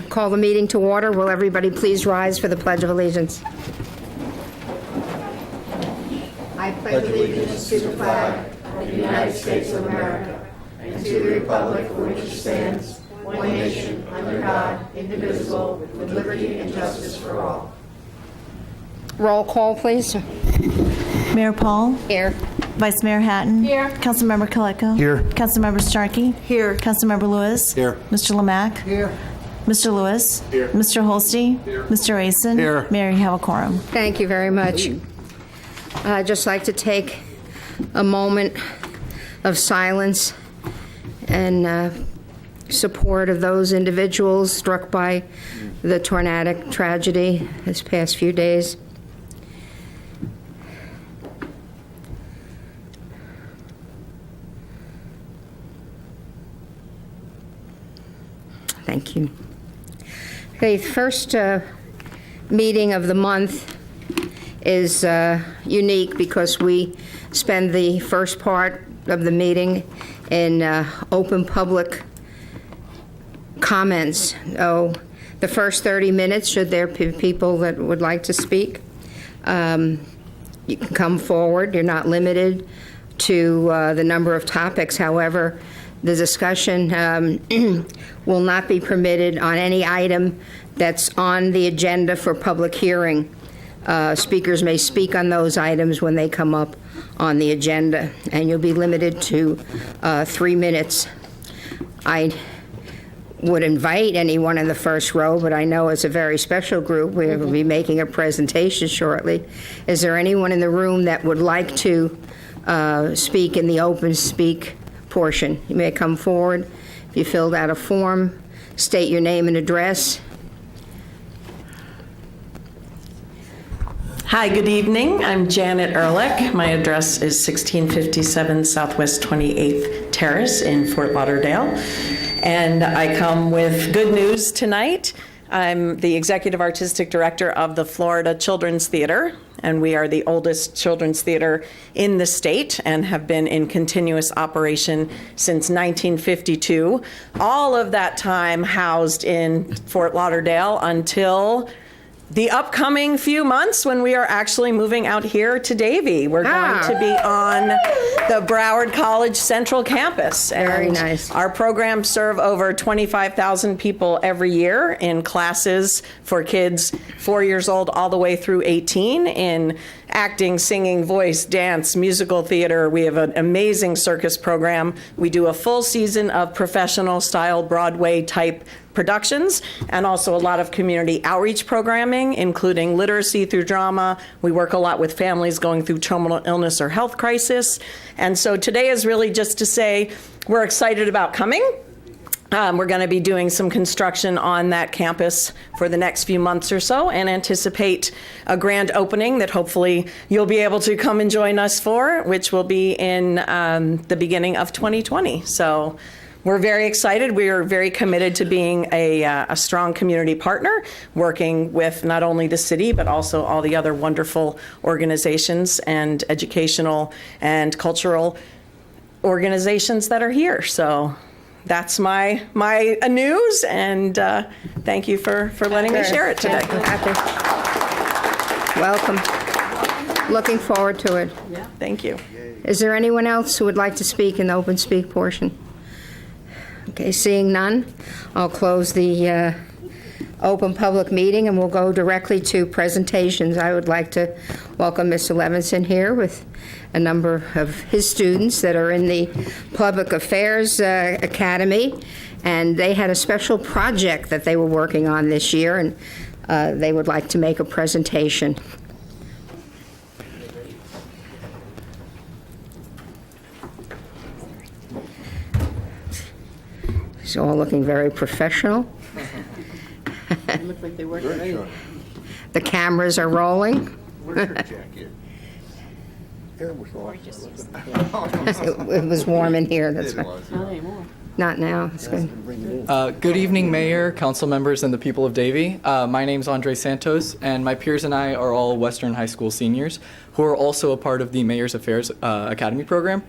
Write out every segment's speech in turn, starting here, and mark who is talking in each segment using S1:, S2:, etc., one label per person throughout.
S1: Call the meeting to order. Will everybody please rise for the Pledge of Allegiance? I pledge allegiance to the flag of the United States of America and to the republic for which it stands, one nation, under God, indivisible, with liberty and justice for all. Roll call, please.
S2: Mayor Paul.
S1: Here.
S2: Vice Mayor Hatton.
S1: Here.
S2: Councilmember Koleko.
S3: Here.
S2: Councilmember Starkey.
S1: Here.
S2: Councilmember Lewis.
S3: Here.
S2: Mr. Lemack.
S3: Here.
S2: Mr. Lewis.
S3: Here.
S2: Mr. Holste. Here. Mr. Asen.
S3: Here.
S2: Mayor, you have a quorum.
S1: Thank you very much. I'd just like to take a moment of silence and support of those individuals struck by the tornadic tragedy this past few days. Thank you. The first meeting of the month is unique because we spend the first part of the meeting in open public comments. Oh, the first 30 minutes, should there be people that would like to speak, you can come forward. You're not limited to the number of topics. However, the discussion will not be permitted on any item that's on the agenda for public hearing. Speakers may speak on those items when they come up on the agenda, and you'll be limited to 3 minutes. I would invite anyone in the first row, but I know it's a very special group. We will be making a presentation shortly. Is there anyone in the room that would like to speak in the open speak portion? You may come forward. If you filled out a form, state your name and address.
S4: Hi, good evening. I'm Janet Ehrlich. My address is 1657 Southwest 28th Terrace in Fort Lauderdale. And I come with good news tonight. I'm the Executive Artistic Director of the Florida Children's Theater, and we are the oldest children's theater in the state and have been in continuous operation since 1952. All of that time housed in Fort Lauderdale until the upcoming few months when we are actually moving out here to Davie. We're going to be on the Broward College Central Campus.
S1: Very
S4: And
S1: nice.
S4: Our programs serve over 25,000 people every year in classes for kids 4 years old all the way through 18 in acting, singing, voice, dance, musical theater. We have an amazing circus program. We do a full season of professional style Broadway type productions and also a lot of community outreach programming, including literacy through drama. We work a lot with families going through terminal illness or health crisis. And so today is really just to say we're excited about coming. We're going to be doing some construction on that campus for the next few months or so and anticipate a grand opening that hopefully you'll be able to come and join us for, which will be in the beginning of 2020. So we're very excited. We are very committed to being a strong community partner, working with not only the city, but also all the other wonderful organizations and educational and cultural organizations that are here. So that's my news, and thank you for letting me share it today.
S1: Welcome. Looking forward to it.
S4: Thank you.
S1: Is there anyone else who would like to speak in the open speak portion? Okay, seeing none, I'll close the open public meeting and we'll go directly to presentations. I would like to welcome Mr. Levinson here with a number of his students that are in the Public Affairs Academy, and they had a special project that they were working on this year, and they would like to make a presentation. It's all looking very professional.
S5: Look like they work great.
S1: The cameras are rolling.
S3: Where's your jacket? It was warm.
S1: It was warm in here, that's
S3: It
S1: right.
S3: was.
S5: Not anymore.
S1: Not now, it's good.
S6: Good evening, Mayor, council members, and the people of Davie. My name's Andre Santos, and my peers and I are all Western High School seniors who are also a part of the Mayor's Affairs Academy program,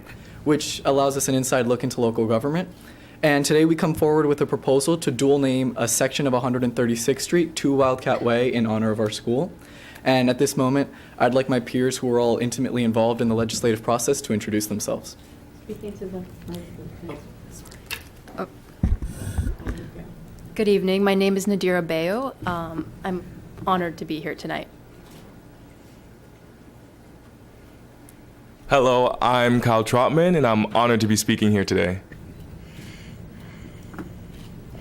S6: which allows us an inside look into local government. And today we come forward with a proposal to dual name a section of 136th Street to Wildcat Way in honor of our school. And at this moment, I'd like my peers who are all intimately involved in the legislative process to introduce themselves.
S5: Speaking to the
S7: Good evening. My name is Nadira Bayo. I'm honored to be here tonight.
S8: Hello, I'm Kyle Trotman, and I'm honored to be speaking here today.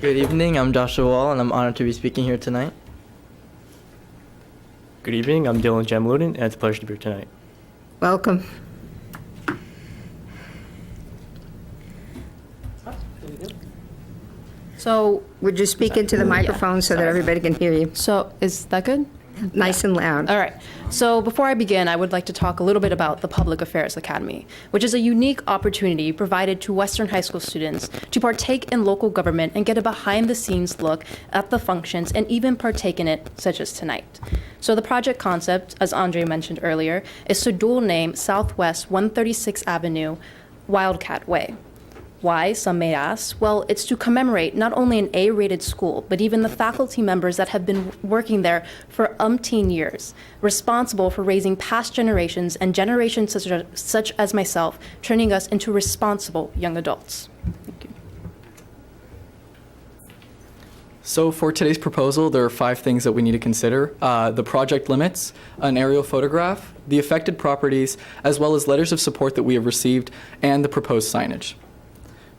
S9: Good evening, I'm Joshua Wall, and I'm honored to be speaking here tonight.
S10: Good evening, I'm Dylan Jamluden, and it's a pleasure to be here tonight.
S1: Welcome.
S7: So,
S1: Would you speak into the microphone so that everybody can hear you?
S7: is that good?
S1: Nice and loud.
S7: All right. So before I begin, I would like to talk a little bit about the Public Affairs Academy, which is a unique opportunity provided to Western high school students to partake in local government and get a behind-the-scenes look at the functions and even partake in it, such as tonight. So the project concept, as Andre mentioned earlier, is to dual name Southwest 136th Avenue Wildcat Way. Why, some may ask? Well, it's to commemorate not only an A-rated school, but even the faculty members that have been working there for umpteen years, responsible for raising past generations and generations such as myself, turning us into responsible young adults. Thank you.
S6: So for today's proposal, there are 5 things that we need to consider. The project limits, an aerial photograph, the affected properties, as well as letters of support that we have received, and the proposed signage.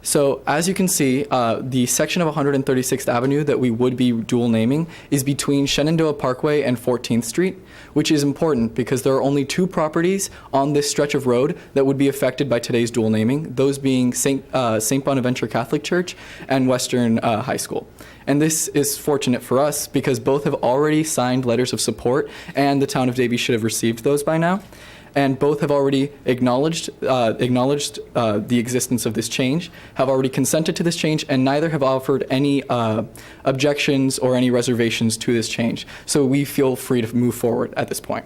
S6: So as you can see, the section of 136th Avenue that we would be dual naming is between Shenandoah Parkway and 14th Street, which is important because there are only 2 properties on this stretch of road that would be affected by today's dual naming, those being St. Bonaventure Catholic Church and Western High School. And this is fortunate for us because both have already signed letters of support and the town of Davie should have received those by now. And both have already acknowledged the existence of this change, have already consented to this change, and neither have offered any objections or any reservations to this change. So we feel free to move forward at this point.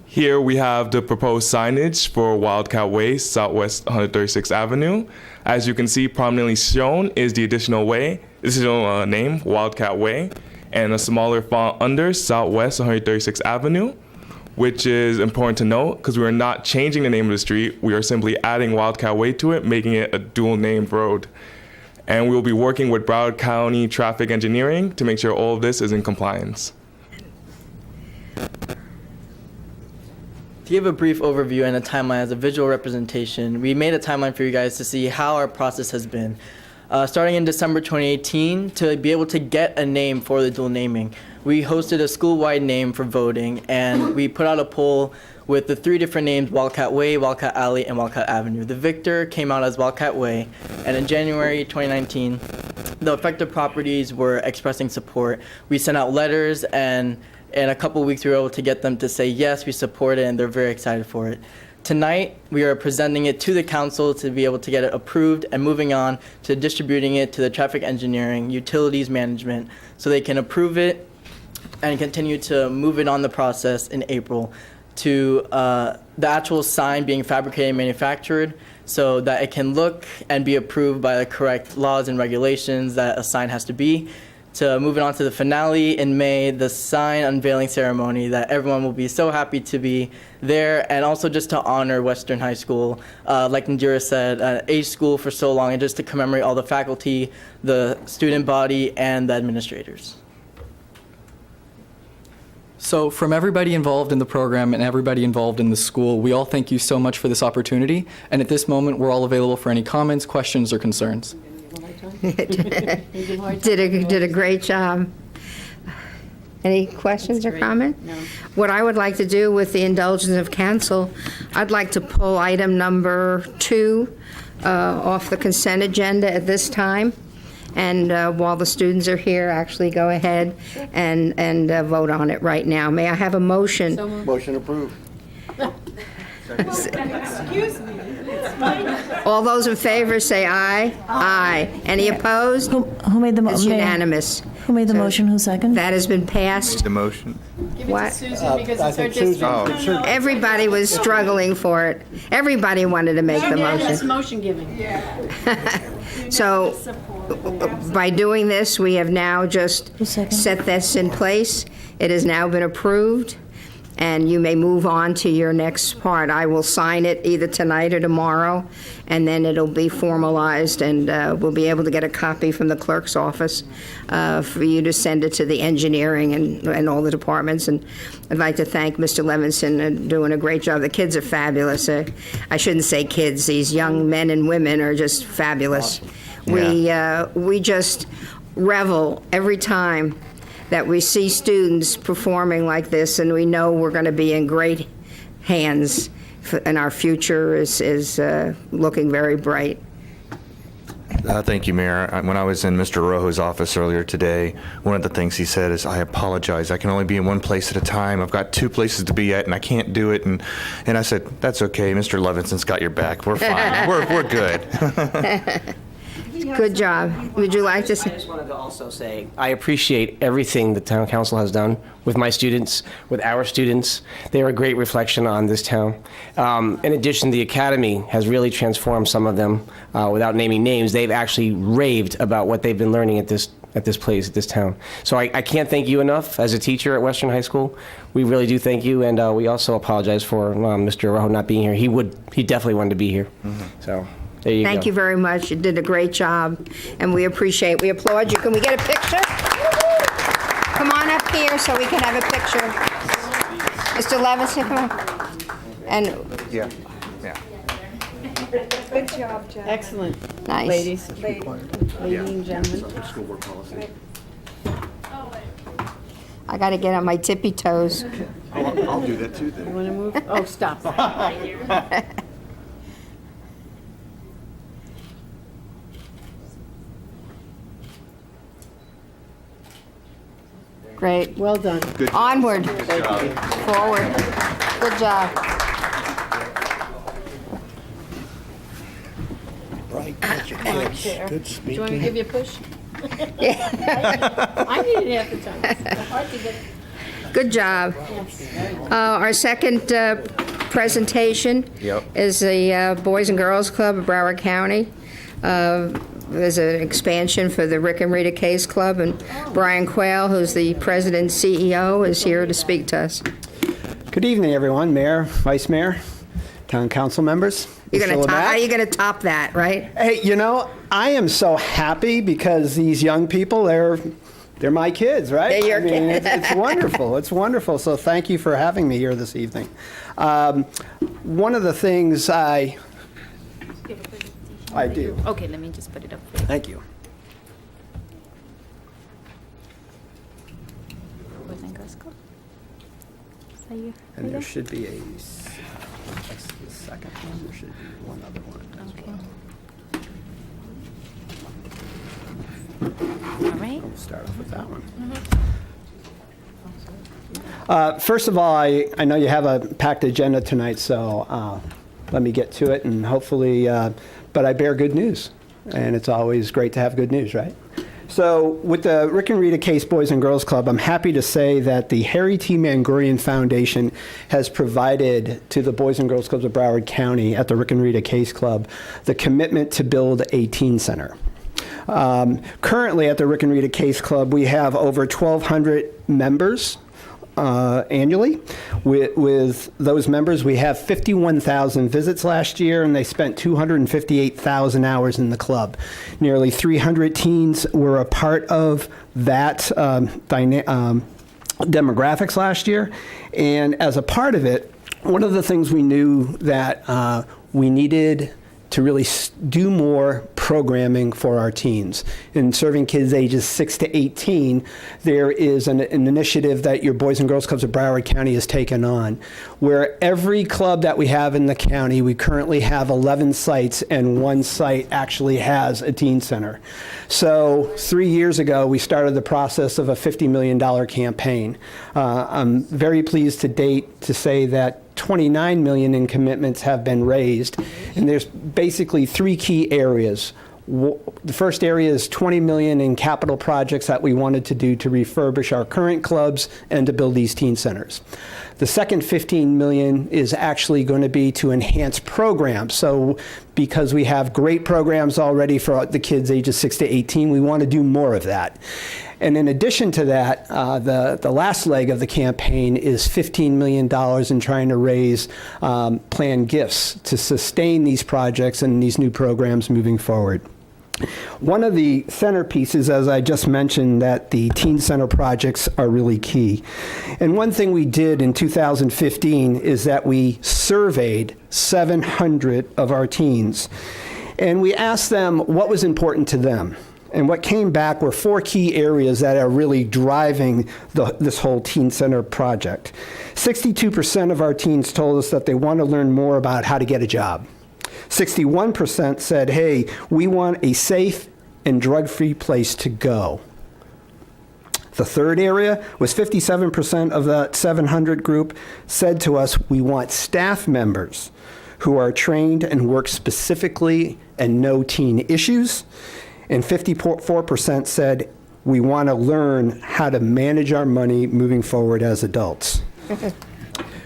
S8: Here we have the proposed signage for Wildcat Way, Southwest 136th Avenue. As you can see, prominently shown is the additional name, Wildcat Way, and a smaller font under Southwest 136th Avenue, which is important to note because we are not changing the name of the street. We are simply adding Wildcat Way to it, making it a dual-named road. And we will be working with Broward County Traffic Engineering to make sure all of this is in compliance.
S9: To give a brief overview and a timeline as a visual representation, we made a timeline for you guys to see how our process has been. Starting in December 2018, to be able to get a name for the dual naming, we hosted a school-wide name for voting, and we put out a poll with the 3 different names, Wildcat Way, Wildcat Alley, and Wildcat Avenue. The victor came out as Wildcat Way, and in January 2019, the affected properties were expressing support. We sent out letters, and in a couple weeks, we were able to get them to say, yes, we support it, and they're very excited for it. Tonight, we are presenting it to the council to be able to get it approved and moving on to distributing it to the traffic engineering, utilities management, so they can approve it and continue to move it on the process in April to the actual sign being fabricated and manufactured so that it can look and be approved by the correct laws and regulations that a sign has to be. To move it on to the finale in May, the sign unveiling ceremony that everyone will be so happy to be there, and also just to honor Western High School, like Nadira said, an age school for so long, and just to commemorate all the faculty, the student body, and the administrators.
S6: So from everybody involved in the program and everybody involved in the school, we all thank you so much for this opportunity. And at this moment, we're all available for any comments, questions, or concerns.
S1: Did a great job. Any questions or comments?
S5: No.
S1: What I would like to do with the indulgence of council, I'd like to pull item number 2 off the consent agenda at this time. And while the students are here, actually go ahead and vote on it right now. May I have a motion?
S3: Motion approved.
S5: Excuse me.
S1: All those in favor say aye. Aye. Any opposed?
S2: Who made the
S1: It's
S2: motion?
S1: unanimous.
S2: Who made the motion? Who seconded?
S1: That has been passed.
S3: The motion.
S5: Give it
S1: What?
S5: to Susan because it's her district.
S3: Oh,
S1: Everybody was struggling for it. Everybody wanted to make the
S5: Unanimous
S1: motion.
S5: motion giving.
S1: So by doing this, we have now just
S2: Who seconded?
S1: set this in place. It has now been approved, and you may move on to your next part. I will sign it either tonight or tomorrow, and then it'll be formalized, and we'll be able to get a copy from the clerk's office for you to send it to the engineering and all the departments. And I'd like to thank Mr. Levinson for doing a great job. The kids are fabulous. I shouldn't say kids. These young men and women are just fabulous. We just revel every time that we see students performing like this, and we know we're going to be in great hands, and our future is looking very bright.
S3: Thank you, Mayor. When I was in Mr. Rojo's office earlier today, one of the things he said is, I apologize. I can only be in one place at a time. I've got 2 places to be at, and I can't do it. And I said, that's okay. Mr. Levinson's got your back. We're fine. we're good.
S1: Good job. Would you like to
S11: I
S1: say?
S11: just wanted to also say, I appreciate everything the town council has done with my students, with our students. They're a great reflection on this town. In addition, the academy has really transformed some of them. Without naming names, they've actually raved about what they've been learning at this place, at this town. So I can't thank you enough as a teacher at Western High School. We really do thank you, and we also apologize for Mr. Rojo not being here. He definitely wanted to be here. So there you go.
S1: Thank you very much. You did a great job, and we applaud you. Can we get a picture? Come on up here so we can have a picture. Mr. Levinson, come on. And
S3: Yeah.
S5: Excellent.
S1: nice.
S5: Ladies and gentlemen.
S1: I got to get on my tippy toes.
S3: I'll do that too then.
S5: You want to move? Oh, stop.
S1: Great.
S5: Well done.
S1: Onward. Forward. Good job.
S3: Right. Good
S5: Do you want me to give you a push? I need it half the time. It's hard to get.
S1: Good job. Our second presentation is the Boys and Girls Club of Broward County. There's an expansion for the Rick and Rita Case Club, and Brian Quayle, who's the president and CEO, is here to speak to us.
S12: Good evening, everyone. Mayor, Vice Mayor, Town Council members.
S1: How
S12: Mr.
S1: are you
S12: Lebac.
S1: going to top that, right?
S12: Hey, I am so happy because these young people, they're my kids, right?
S1: They're your
S12: kids.
S1: kids.
S12: It's wonderful. It's wonderful. So thank you for having me here this evening. One of the things I do.
S7: Okay, let me just put it up.
S12: Thank you. And there should be that's the second one. There should be one other one as well.
S7: All right.
S12: We'll start off with that one. First of all, I know you have a packed agenda tonight, so let me get to it, and hopefully, but I bear good news, and it's always great to have good news, right? So with the Rick and Rita Case Boys and Girls Club, I'm happy to say that the Harry T. Mangorian Foundation has provided to the Boys and Girls Clubs of Broward County at the Rick and Rita Case Club the commitment to build a teen center. Currently at the Rick and Rita Case Club, we have over 1,200 members annually. With those members, we have 51,000 visits last year, and they spent 258,000 hours in the club. Nearly 300 teens were a part of that demographics last year, and as a part of it, one of the things we knew that we needed to really do more programming for our teens. In serving kids ages 6 to 18, there is an initiative that your Boys and Girls Clubs of Broward County has taken on, where every club that we have in the county, we currently have 11 sites, and one site actually has a teen center. So 3 years ago, we started the process of a $50 million campaign. I'm very pleased to date to say that 29 million in commitments have been raised, and there's basically three key areas. The first area is 20 million in capital projects that we wanted to do to refurbish our current clubs and to build these teen centers. The second 15 million is actually going to be to enhance programs. So because we have great programs already for the kids ages 6 to 18, we want to do more of that. And in addition to that, the last leg of the campaign is $15 million in trying to raise planned gifts to sustain these projects and these new programs moving forward. One of the centerpieces, as I just mentioned, that the teen center projects are really key. And one thing we did in 2015 is that we surveyed 700 of our teens, and we asked them what was important to them. And what came back were 4 key areas that are really driving this whole teen center project. 62% of our teens told us that they want to learn more about how to get a job. 61% said, hey, we want a safe and drug-free place to go. The third area was 57% of that 700 group said to us, we want staff members who are trained and work specifically and know teen issues. And 54% said, we want to learn how to manage our money moving forward as adults.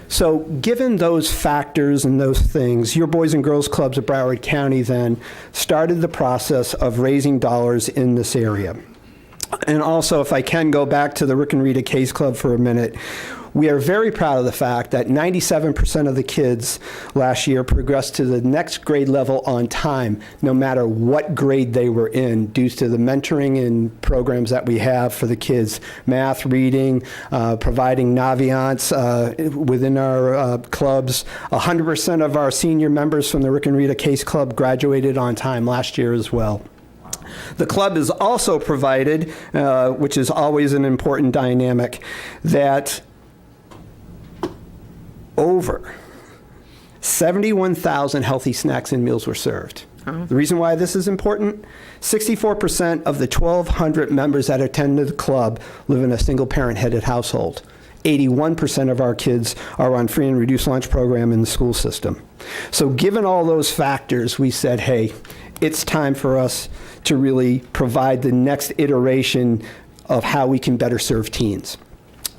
S12: So given those factors and those things, your Boys and Girls Clubs of Broward County then started the process of raising dollars in this area. And also, if I can go back to the Rick and Rita Case Club for a minute, we are very proud of the fact that 97% of the kids last year progressed to the next grade level on time, no matter what grade they were in, due to the mentoring and programs that we have for the kids. Math, reading, providing Naviance within our clubs. 100% of our senior members from the Rick and Rita Case Club graduated on time last year as well. The club is also provided, which is always an important dynamic, that over 71,000 healthy snacks and meals were served. The reason why this is important, 64% of the 1,200 members that attended the club live in a single-parent-headed household. 81% of our kids are on free and reduced lunch program in the school system. So given all those factors, we said, hey, it's time for us to really provide the next iteration of how we can better serve teens.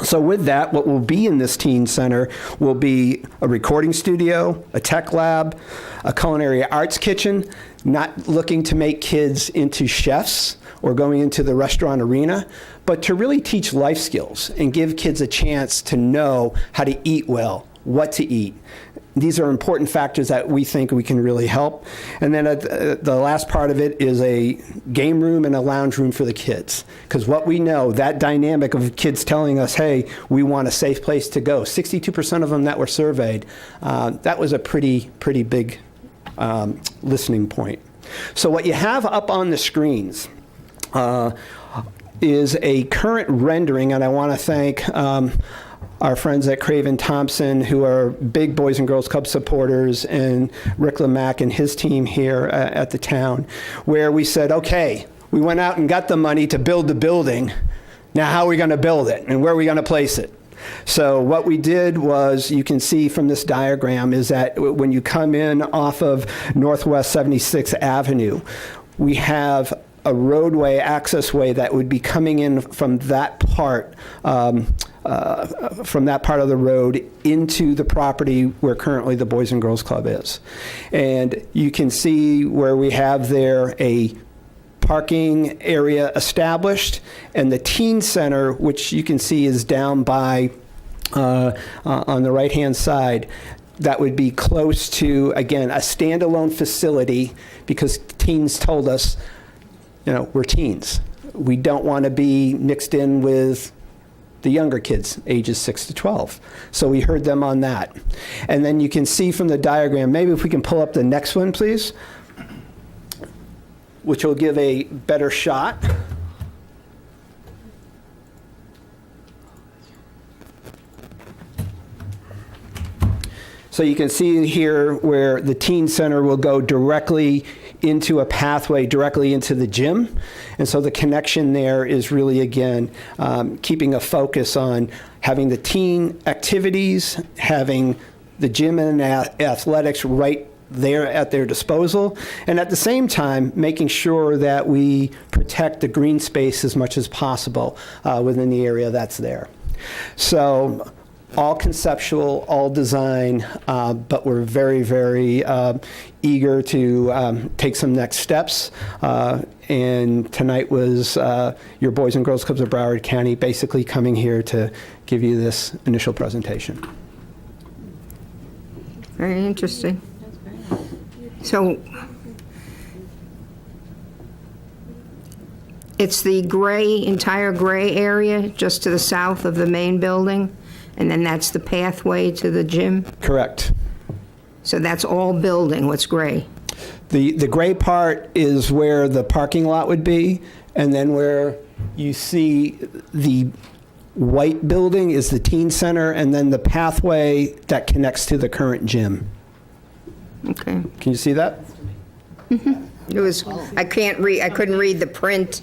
S12: So with that, what will be in this teen center will be a recording studio, a tech lab, a culinary arts kitchen, not looking to make kids into chefs or going into the restaurant arena, but to really teach life skills and give kids a chance to know how to eat well, what to eat. These are important factors that we think we can really help. And then the last part of it is a game room and a lounge room for the kids. Because what we know, that dynamic of kids telling us, hey, we want a safe place to go. 62% of them that were surveyed, that was a pretty big listening point. So what you have up on the screens is a current rendering, and I want to thank our friends at Craven Thompson, who are big Boys and Girls Club supporters, and Rick Lamack and his team here at the town, where we said, okay, we went out and got the money to build the building. Now how are we going to build it, and where are we going to place it? So what we did was, you can see from this diagram, is that when you come in off of Northwest 76th Avenue, we have a roadway, access way that would be coming in from that part of the road into the property where currently the Boys and Girls Club is. And you can see where we have there a parking area established, and the teen center, which you can see is down by on the right-hand side. That would be close to, again, a standalone facility, because teens told us, you know, we're teens. We don't want to be mixed in with the younger kids, ages 6 to 12. So we heard them on that. And then you can see from the diagram, maybe if we can pull up the next one, please, which will give a better shot. So you can see here where the teen center will go directly into a pathway directly into the gym. And so the connection there is really, again, keeping a focus on having the teen activities, having the gym and athletics right there at their disposal, and at the same time, making sure that we protect the green space as much as possible within the area that's there. So all conceptual, all design, but we're very, very eager to take some next steps. And tonight was your Boys and Girls Clubs of Broward County basically coming here to give you this initial presentation.
S1: Very interesting. So it's the entire gray area just to the south of the main building, and then that's the pathway to the gym?
S12: Correct.
S1: So that's all building, what's gray?
S12: The gray part is where the parking lot would be, and then where you see the white building is the teen center, and then the pathway that connects to the current gym.
S1: Okay.
S12: Can you see that?
S1: It was, I couldn't read the print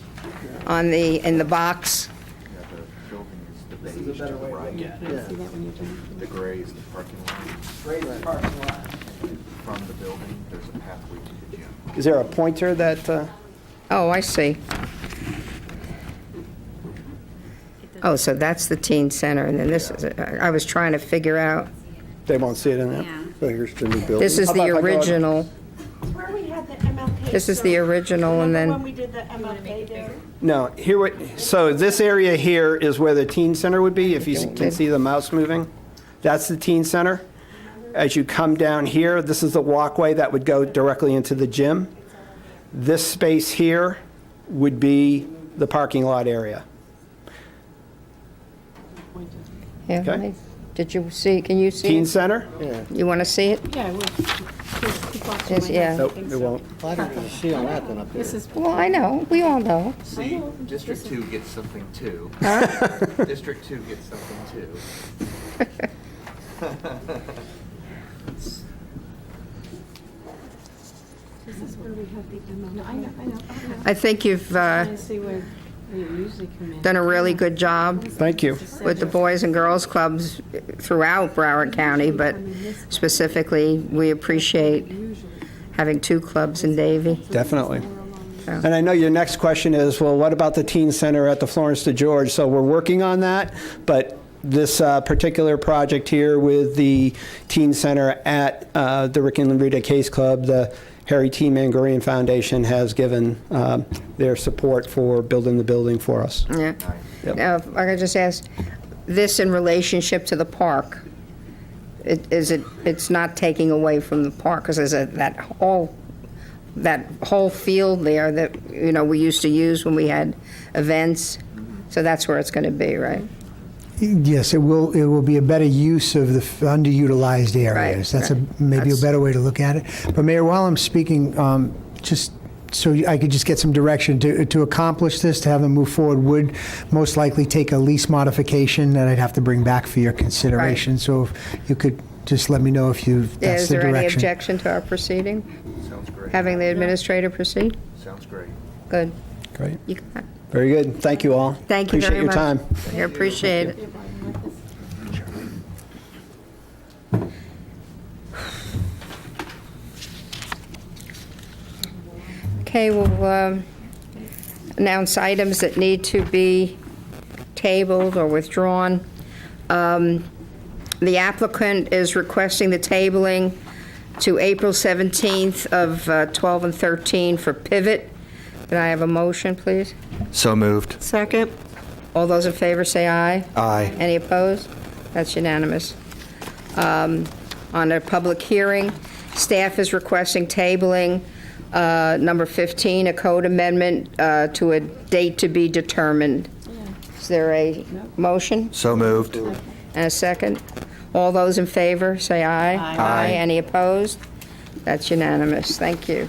S1: in the box.
S3: The gray is the parking lot. From the building, there's a pathway to the gym.
S12: Is there a pointer that,
S1: Oh, I see. Oh, so that's the teen center, and then this is, I was trying to figure out,
S12: they won't see it in there?
S1: this is
S12: How
S1: the
S12: about if I go to-
S1: original,
S13: Where we had the MLK.
S1: this is the original, and
S13: When
S1: then,
S13: we did the MLK there.
S12: No, so this area here is where the teen center would be, if you can see the mouse moving. That's the teen center. As you come down here, this is the walkway that would go directly into the gym. This space here would be the parking lot area.
S1: yeah,
S12: Okay.
S1: did you see, can you see
S12: Teen
S1: it?
S12: center?
S1: You want to see it?
S5: Yeah, I will.
S1: Yes, yeah.
S12: Nope, it won't.
S5: This is.
S1: Well, I know, we all know.
S3: See, District 2 gets something too. District 2 gets something too.
S5: This is where we have the MLK. I know.
S1: I think you've
S5: Trying to see where they usually come in.
S1: done a really good job
S12: Thank you.
S1: with the Boys and Girls Clubs throughout Broward County, but specifically, we appreciate having 2 clubs in Davie.
S12: Definitely. And I know your next question is, well, what about the teen center at the Florence DeGeorge? So we're working on that, but this particular project here with the teen center at the Rick and Rita Case Club, the Harry T. Mangorian Foundation has given their support for building the building for us.
S1: Yeah.
S12: Yep.
S1: Now, if I could just ask, this in relationship to the park, it's not taking away from the park, because there's that whole field there that, we used to use when we had events, so that's where it's going to be, right?
S14: Yes, it will be a better use of the underutilized areas.
S1: Right,
S14: That's
S1: right.
S14: maybe a better way to look at it. But Mayor, while I'm speaking, just so I could just get some direction to accomplish this, to have them move forward, would most likely take a lease modification that I'd have to bring back for your consideration.
S1: Right.
S14: So if you could just let me know if that's
S1: Is
S14: the
S1: there any
S14: direction.
S1: objection to our proceeding?
S3: Sounds great.
S1: Having the administrator proceed?
S3: Sounds great.
S1: Good.
S12: Great.
S1: You got it.
S12: Very good. Thank you all.
S1: Thank you very much.
S12: Appreciate your time.
S1: I appreciate it. Okay, we'll announce items that need to be tabled or withdrawn. The applicant is requesting the tabling to April 17th of 12 and 13 for Pivot. Can I have a motion, please?
S3: So moved.
S13: Second.
S1: All those in favor say aye.
S3: Aye.
S1: Any opposed? That's unanimous. On a public hearing, staff is requesting tabling number 15, a code amendment to a date to be determined. Is there a motion
S3: So moved.
S1: and a second? All those in favor, say aye.
S3: Aye.
S1: Any opposed? That's unanimous. Thank you.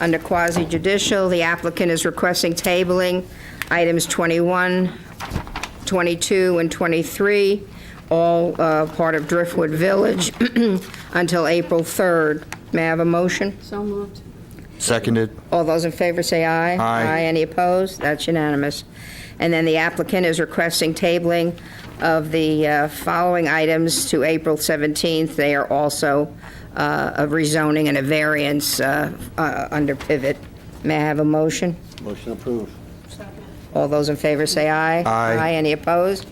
S1: Under quasi judicial, the applicant is requesting tabling items 21, 22, and 23, all part of Driftwood Village, until April 3rd. May I have a motion?
S5: So moved.
S3: Seconded.
S1: All those in favor say aye.
S3: Aye.
S1: Any opposed? That's unanimous. And then the applicant is requesting tabling of the following items to April 17th. They are also a rezoning and a variance under Pivot. May I have a motion?
S15: Motion approved.
S1: All those in favor say aye.
S3: Aye.
S1: Any opposed?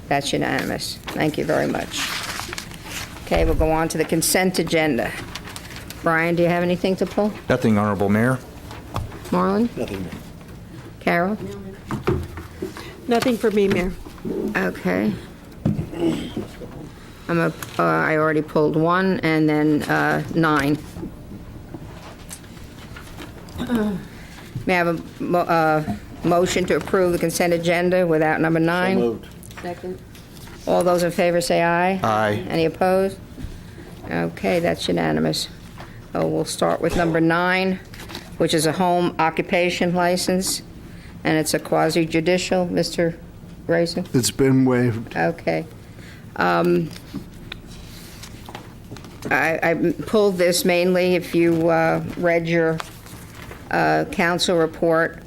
S1: That's unanimous. Thank you very much. Okay, we'll go on to the consent agenda. Brian, do you have anything to pull?
S3: Nothing, Honorable Mayor.
S1: Marlon?
S15: Nothing.
S1: Carol?
S5: Nothing for me, Mayor.
S1: Okay. I already pulled 1, and then 9. May I have a motion to approve the consent agenda without number 9?
S15: So moved.
S5: Second.
S1: All those in favor say aye.
S3: Aye.
S1: Any opposed? Okay, that's unanimous. We'll start with number 9, which is a home occupation license, and it's a quasi-judicial. Mr. Grayson?
S16: It's been waived.
S1: Okay. I pulled this mainly, if you read your council report,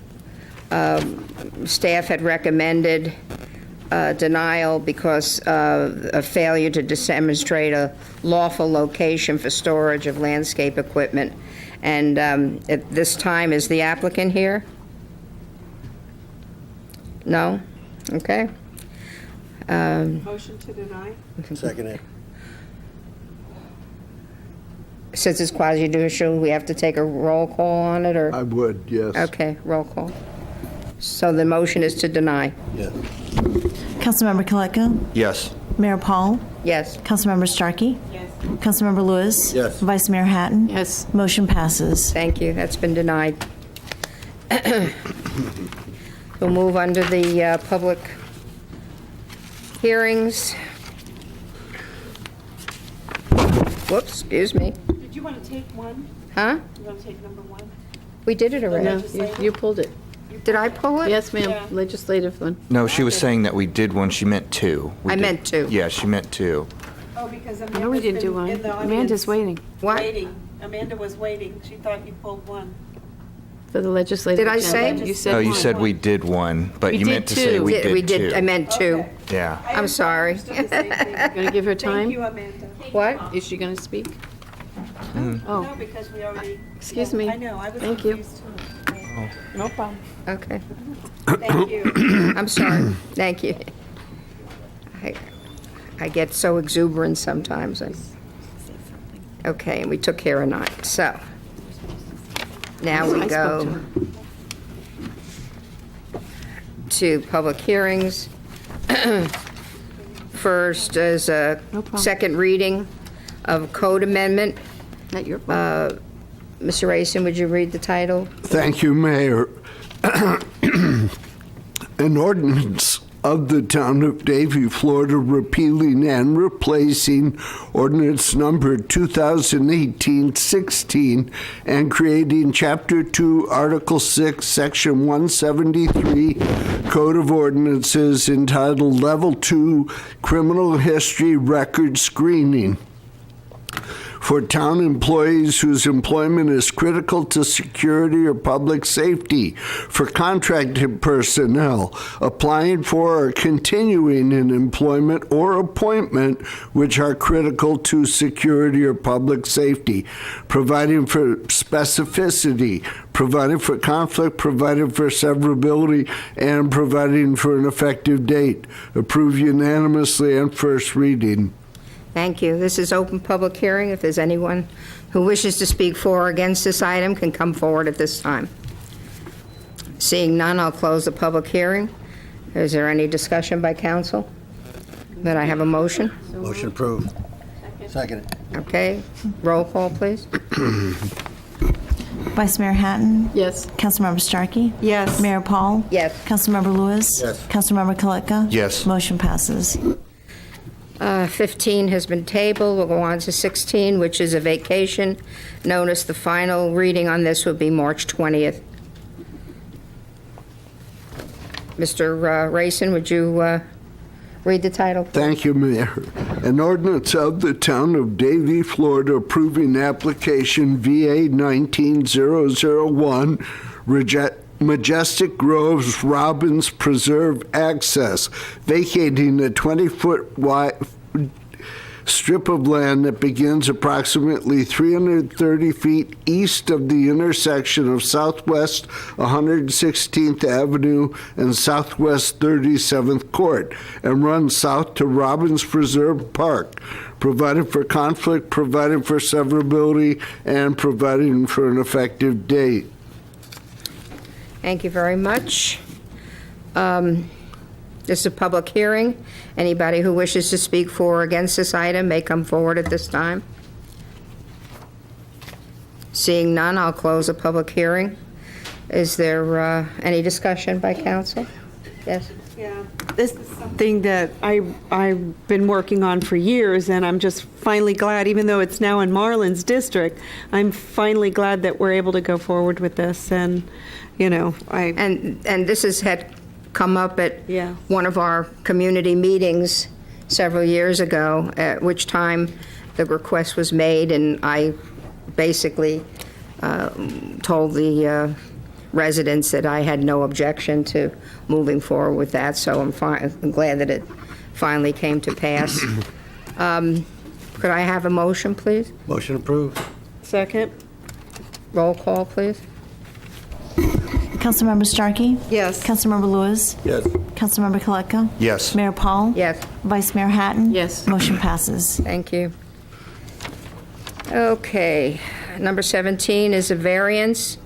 S1: staff had recommended denial because of a failure to demonstrate a lawful location for storage of landscape equipment. And at this time, is the applicant here? No? Okay.
S13: Motion to deny?
S15: Second it.
S1: Since it's quasi-judicial, we have to take a roll call on it, or?
S16: I would, yes.
S1: Okay, roll call. So the motion is to deny?
S15: Yes.
S2: Councilmember Koleka?
S3: Yes.
S2: Mayor Paul?
S1: Yes.
S2: Councilmember Starkey?
S13: Yes.
S2: Councilmember Lewis?
S15: Yes.
S2: Vice Mayor Hatton?
S5: Yes.
S2: Motion passes.
S1: Thank you, that's been denied. We'll move under the public hearings. Whoops, excuse me.
S13: Did you want to take 1?
S1: Huh?
S13: You want to take number 1?
S1: We did it already.
S5: No, you pulled it.
S1: Did I pull it?
S5: Yes, ma'am,
S13: Yeah.
S5: legislative one.
S3: No, she was saying that we did one. She meant 2. We
S1: I
S3: did-
S1: meant 2.
S3: Yeah, she meant 2.
S13: Oh, because
S5: No,
S13: Amanda's
S5: we didn't do
S13: been
S5: one.
S13: in the
S5: Amanda's
S13: audience
S5: waiting
S1: What?
S13: waiting. Amanda was waiting. She thought you pulled 1.
S5: for the legislative.
S1: Did I
S5: agenda.
S1: say?
S5: You said
S3: No, you
S5: one.
S3: said we did 1, but
S5: We
S3: you
S5: did
S3: meant to say
S5: 2.
S3: we did 2.
S1: I meant 2.
S3: Yeah.
S1: I'm sorry.
S13: Understood the same thing.
S5: Going to give her time?
S13: Thank you, Amanda.
S1: What?
S5: Is she going to speak?
S13: No,
S5: Oh,
S13: because we already.
S5: Excuse
S13: yeah,
S5: me.
S13: I know, I was
S5: Thank you.
S13: confused too. No problem.
S1: Okay.
S13: Thank you.
S1: I'm sorry. Thank you. I get so exuberant sometimes. Okay, and we took care of 9. So, now we
S5: I spoke to
S1: go
S5: her.
S1: to public hearings. First is a
S5: No problem.
S1: second reading of code amendment.
S5: Not your fault.
S1: Mr. Rayson, would you read the title?
S16: Thank you, Mayor. An ordinance of the Town of Davie, Florida, repealing and replacing ordinance number 2018-16 and creating Chapter 2, Article 6, Section 173, Code of Ordinances entitled Level 2 Criminal History Record Screening for town employees whose employment is critical to security or public safety, for contracted personnel applying for or continuing in employment or appointment which are critical to security or public safety, providing for specificity, providing for conflict, providing for severability, and providing for an effective date. Approved unanimously on first reading.
S1: Thank you. This is open public hearing. If there's anyone who wishes to speak for or against this item, can come forward at this time. Seeing none, I'll close the public hearing. Is there any discussion by council? Then I have a motion.
S15: Motion approved. Second it.
S1: Okay, roll call, please.
S2: Vice Mayor Hatton?
S5: Yes.
S2: Councilmember Starkey?
S5: Yes.
S2: Mayor Paul?
S1: Yes.
S2: Councilmember Lewis?
S15: Yes.
S2: Councilmember Koleka?
S3: Yes.
S2: Motion passes.
S1: 15 has been tabled. We'll go on to 16, which is a vacation notice. The final reading on this will be March 20th. Mr. Rayson, would you read the title?
S16: Thank you, Mayor. An ordinance of the Town of Davie, Florida, approving application VA 19001, Majestic Groves Robbins Preserve access, vacating a 20-foot wide strip of land that begins approximately 330 feet east of the intersection of Southwest 116th Avenue and Southwest 37th Court and runs south to Robbins Preserve Park, provided for conflict, provided for severability, and providing for an effective date.
S1: Thank you very much. This is a public hearing. Anybody who wishes to speak for or against this item may come forward at this time. Seeing none, I'll close the public hearing. Is there any discussion by council? Yes?
S13: Yeah, this is something that I've been working on for years, and I'm just finally glad, even though it's now in Marlin's district, I'm finally glad that we're able to go forward with this. And, you know,
S1: And this had come up at
S13: Yeah.
S1: one of our community meetings several years ago, at which time the request was made, and I basically told the residents that I had no objection to moving forward with that, so I'm glad that it finally came to pass. Could I have a motion, please?
S15: Motion approved.
S13: Second?
S1: Roll call, please.
S2: Councilmember Starkey?
S13: Yes.
S2: Councilmember Lewis?
S15: Yes.
S2: Councilmember Koleka?
S3: Yes.
S2: Mayor Paul?
S1: Yes.
S2: Vice Mayor Hatton?
S13: Yes.
S2: Motion passes.
S1: Thank you. Okay, number 17 is a variance.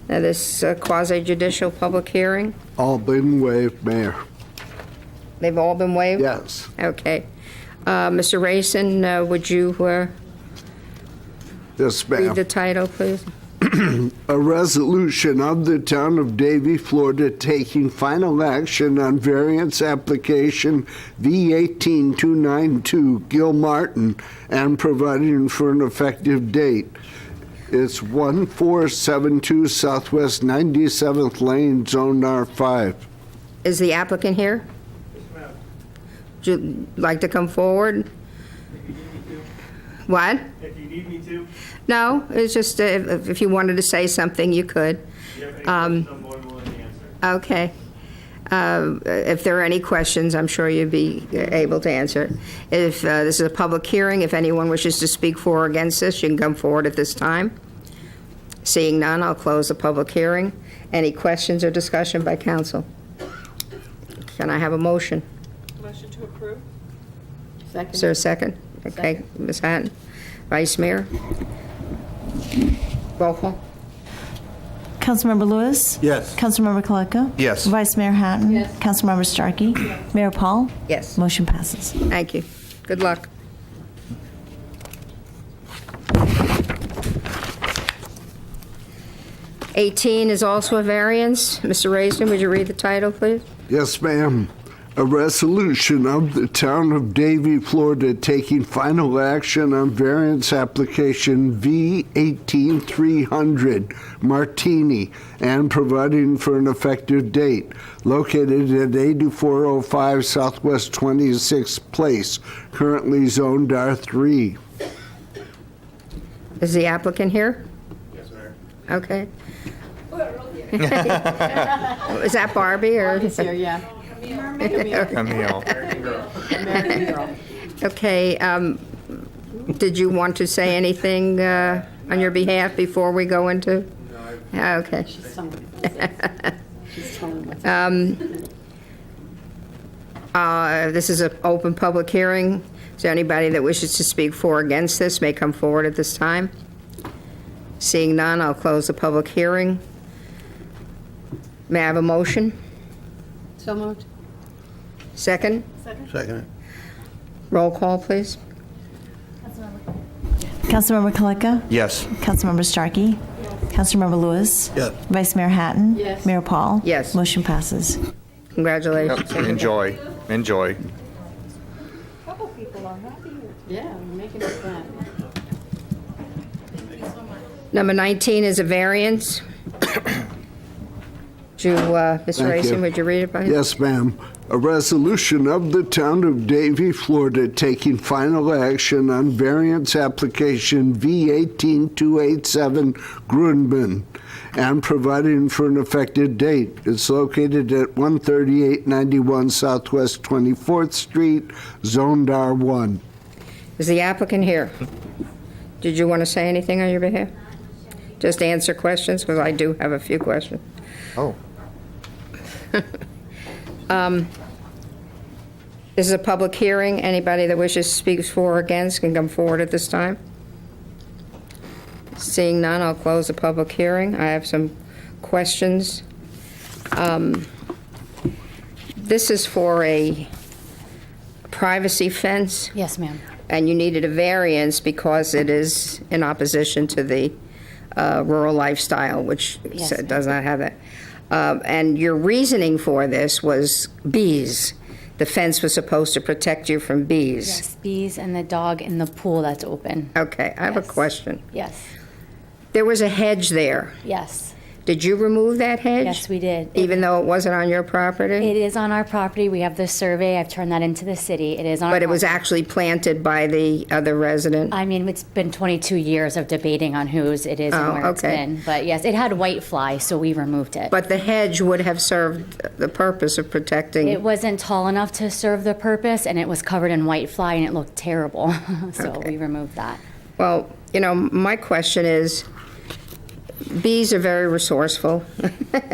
S1: Now, this quasi-judicial public hearing.
S16: All been waived, Mayor.
S1: They've all been waived?
S16: Yes.
S1: Okay. Mr. Rayson, would you
S16: Yes,
S1: read
S16: ma'am.
S1: the title, please?
S16: A resolution of the Town of Davie, Florida, taking final action on variance application V18292 Gil Martin and providing for an effective date. It's 1472 Southwest 97th Lane, Zone R5.
S1: Is the applicant here? Would you like to come forward? What?
S10: If you need me to.
S1: No, it's just if you wanted to say something, you could.
S10: I'm more than willing to answer.
S1: Okay. If there are any questions, I'm sure you'd be able to answer it. If this is a public hearing, if anyone wishes to speak for or against this, you can come forward at this time. Seeing none, I'll close the public hearing. Any questions or discussion by council? Can I have a motion?
S13: Motion to approve?
S1: Is there a second? Okay, Ms. Hatton. Vice Mayor? Roll call.
S2: Councilmember Lewis?
S15: Yes.
S2: Councilmember Koleka?
S3: Yes.
S2: Vice Mayor Hatton? Yes. Councilmember Starkey? Mayor Paul?
S1: Yes.
S2: Motion passes.
S1: Thank you. Good luck. '18 is also a variance. Mr. Raiston, would you read the title, please?
S16: Yes, ma'am. A resolution of the Town of Davie, Florida, taking final action on variance application V18300 Martini and providing for an effective date, located at 8405 Southwest 26th Place, currently zoned R3.
S1: Is the applicant here?
S10: Yes, Mayor.
S1: Okay. Is that Barbie or?
S7: yeah.
S3: Camille.
S1: Okay, did you want to say anything on your behalf before we go into? No. Okay. This is an open public hearing. Is there anybody that wishes to speak for or against this may come forward at this time? Seeing none, I'll close the public hearing. May I have a motion?
S13: So moved.
S1: Second?
S15: Second.
S1: Roll call, please.
S2: Councilmember Koleka?
S3: Yes.
S2: Councilmember Starkey? Councilmember Lewis?
S15: Yes.
S2: Vice Mayor Hatton?
S13: Yes.
S2: Mayor Paul?
S1: Yes.
S2: Motion passes.
S1: Congratulations.
S3: Enjoy. Enjoy.
S13: Couple people are happy here. Yeah, we're making it fun.
S1: Number 19 is a variance. Mr.
S16: Thank
S1: Rayson,
S16: you.
S1: would you read it, please?
S16: Yes, ma'am. A resolution of the Town of Davie, Florida, taking final action on variance application V18287 Grundman and providing for an effective date. It's located at 13891 Southwest 24th Street, Zoned R1.
S1: Is the applicant here? Did you want to say anything on your behalf? Just answer questions, because I do have a few questions.
S3: Oh.
S1: This is a public hearing. Anybody that wishes to speak for or against can come forward at this time. Seeing none, I'll close the public hearing. I have some questions. This is for a privacy fence?
S17: Yes, ma'am.
S1: And you needed a variance because it is in opposition to the rural lifestyle, which
S17: Yes,
S1: does not have that. And your reasoning for this was bees. The fence was supposed to protect you from bees.
S17: Yes, bees and the dog in the pool that's open.
S1: Okay, I have a question.
S17: Yes.
S1: There was a hedge there.
S17: Yes.
S1: Did you remove that hedge?
S17: Yes, we did.
S1: Even though it wasn't on your property?
S17: It is on our property. We have the survey. I've turned that into the city. It is on our
S1: But it was
S17: property.
S1: actually planted by the other resident?
S17: I mean, it's been 22 years of debating on whose it is and
S1: Oh,
S17: where it's
S1: okay.
S17: been. But yes, it had white fly, so we removed it.
S1: But the hedge would have served the purpose of protecting...
S17: It wasn't tall enough to serve the purpose, and it was covered in white fly, and it looked terrible. So we removed that.
S1: Well, you know, my question is, bees are very resourceful.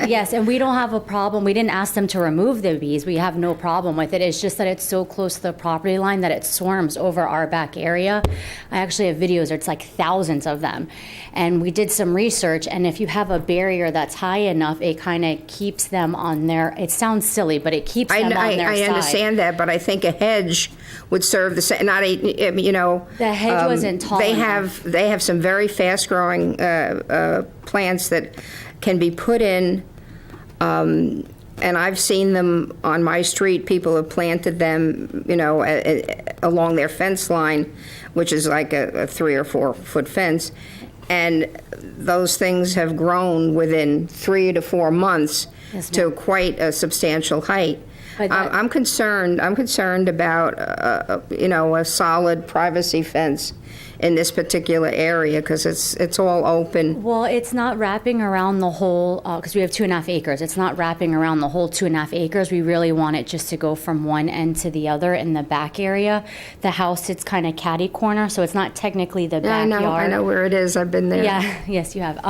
S17: Yes, and we don't have a problem. We didn't ask them to remove the bees. We have no problem with it. It's just that it's so close to the property line that it swarms over our back area. I actually have videos. It's like thousands of them. And we did some research, and if you have a barrier that's high enough, it kind of keeps them on their, it sounds silly, but it keeps them on their
S1: I
S17: side.
S1: understand that, but I think a hedge would serve the same, not a, you know...
S17: The hedge wasn't tall enough.
S1: They have some very fast-growing plants that can be put in, and I've seen them on my street. People have planted them, you know, along their fence line, which is like a 3 or 4 foot fence, and those things have grown within 3 to 4 months to quite a substantial height. I'm concerned about, you know, a solid privacy fence in this particular area, because it's all open.
S17: Well, it's not wrapping around the whole, because we have 2.5 acres. It's not wrapping around the whole 2.5 acres. We really want it just to go from one end to the other in the back area. The house sits kind of catty corner, so it's not technically the backyard.
S1: I know where it is. I've been there.
S17: Yeah, yes, you have.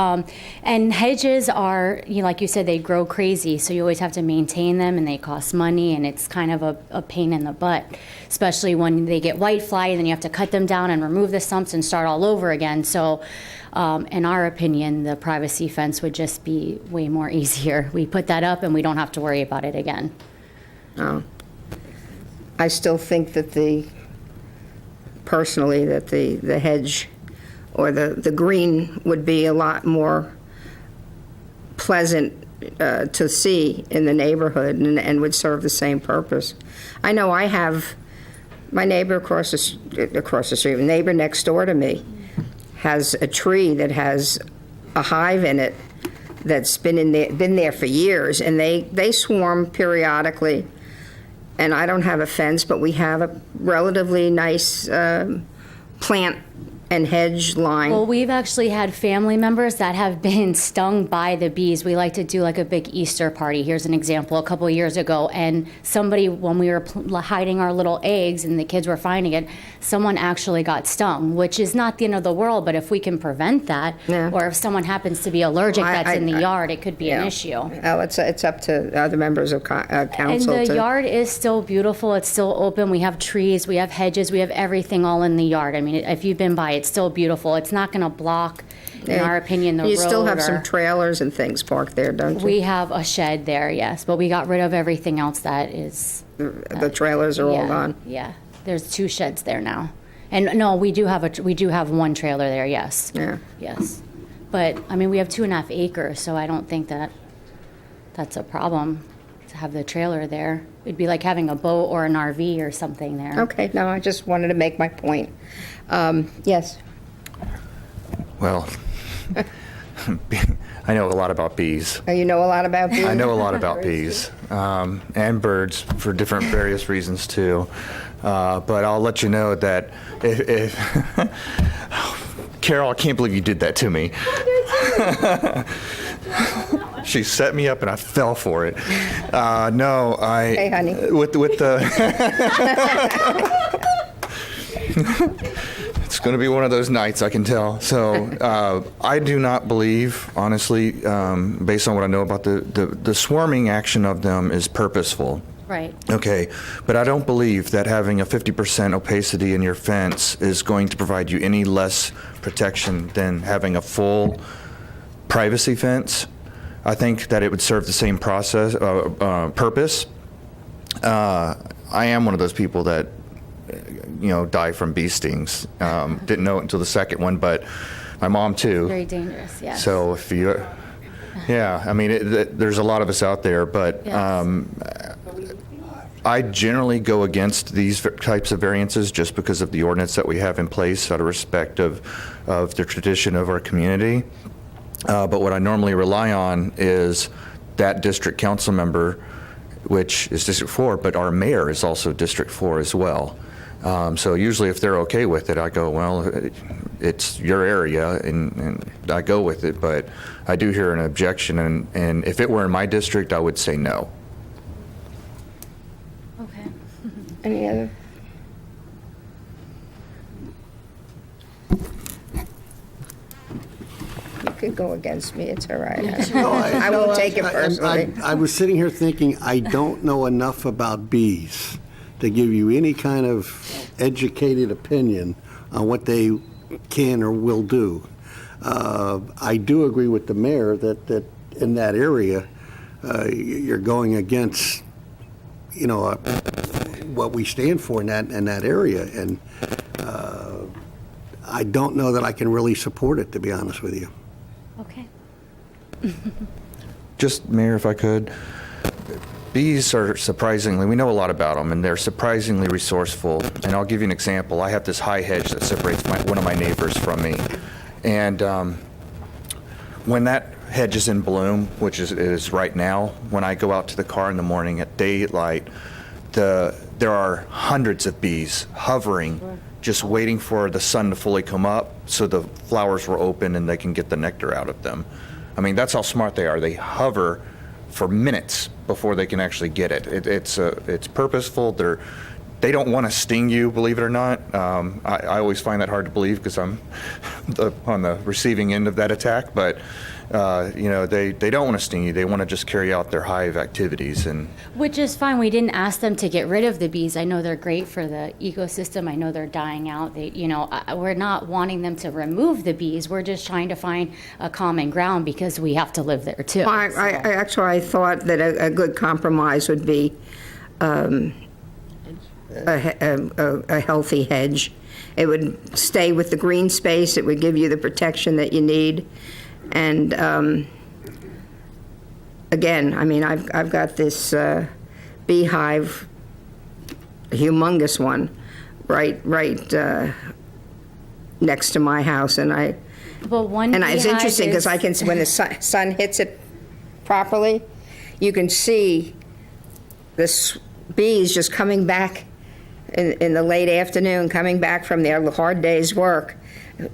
S17: And hedges are, you know, like you said, they grow crazy, so you always have to maintain them, and they cost money, and it's kind of a pain in the butt, especially when they get white fly, and then you have to cut them down and remove the stumps and start all over again. So in our opinion, the privacy fence would just be way more easier. We put that up and we don't have to worry about it again.
S1: Oh. I still think that personally, that the hedge or the green would be a lot more pleasant to see in the neighborhood and would serve the same purpose. I know I have my neighbor across the street, neighbor next door to me, has a tree that has a hive in it that's been there for years, and they swarm periodically. And I don't have a fence, but we have a relatively nice plant and hedge line.
S17: Well, we've actually had family members that have been stung by the bees. We like to do like a big Easter party. Here's an example. A couple of years ago, and somebody, when we were hiding our little eggs and the kids were finding it, someone actually got stung, which is not the end of the world, but if we can prevent that, or if someone happens to be allergic that's in the yard, it could be an issue.
S1: Oh, it's up to other members of council.
S17: And the yard is still beautiful. It's still open. We have trees, we have hedges, we have everything all in the yard. I mean, if you've been by, it's still beautiful. It's not going to block, in our opinion, the road.
S1: You still have some trailers and things parked there, don't you?
S17: We have a shed there, yes, but we got rid of everything else that is...
S1: The trailers are all gone?
S17: Yeah, there's 2 sheds there now. And no, we do have one trailer there, yes.
S1: Yeah.
S17: Yes. But, I mean, we have 2.5 acres, so I don't think that's a problem to have the trailer there. It'd be like having a boat or an RV or something there.
S1: Okay, no, I just wanted to make my point. Yes?
S3: Well, I know a lot about bees.
S1: You know a lot about bees?
S3: I know a lot about bees and birds for different various reasons too. But I'll let you know that if Carol, I can't believe you did that to me. She set me up and I fell for it. No,
S1: Hey, honey.
S3: with the it's going to be one of those nights, I can tell. So I do not believe, honestly, based on what I know about the swarming action of them is purposeful.
S17: Right.
S3: Okay, but I don't believe that having a 50% opacity in your fence is going to provide you any less protection than having a full privacy fence. I think that it would serve the same purpose. I am one of those people that, die from bee stings. Didn't know it until the second one, but my mom too.
S17: Very dangerous, yes.
S3: So if you, yeah, I mean, there's a lot of us out there, but I generally go against these types of variances just because of the ordinance that we have in place out of respect of the tradition of our community. But what I normally rely on is that district council member, which is District 4, but our mayor is also District 4 as well. So usually if they're okay with it, I go, well, it's your area, and I go with it. But I do hear an objection, and if it were in my district, I would say no.
S17: Okay.
S1: Any other? You could go against me, it's all right. I won't take it personally.
S15: I was sitting here thinking, I don't know enough about bees to give you any kind of educated opinion on what they can or will do. I do agree with the mayor that in that area, you're going against, what we stand for in that area, and I don't know that I can really support it, to be honest with you.
S17: Okay.
S3: Just, Mayor, if I could, bees are surprisingly, we know a lot about them, and they're surprisingly resourceful. And I'll give you an example. I have this high hedge that separates one of my neighbors from me. And when that hedge is in bloom, which it is right now, when I go out to the car in the morning at daylight, there are hundreds of bees hovering, just waiting for the sun to fully come up so the flowers will open and they can get the nectar out of them. I mean, that's how smart they are. They hover for minutes before they can actually get it. It's purposeful. They don't want to sting you, believe it or not. I always find that hard to believe because I'm on the receiving end of that attack. But they don't want to sting you. They want to just carry out their hive activities.
S17: Which is fine. We didn't ask them to get rid of the bees. I know they're great for the ecosystem. I know they're dying out. We're not wanting them to remove the bees. We're just trying to find a common ground because we have to live there too.
S1: I thought that a good compromise would be a healthy hedge. It would stay with the green space. It would give you the protection that you need. And again, I mean, I've got this beehive, a humongous one, right next to my house, and it's interesting because I can, when the sun hits it properly, you can see the bees just coming back in the late afternoon, coming back from their hard day's work,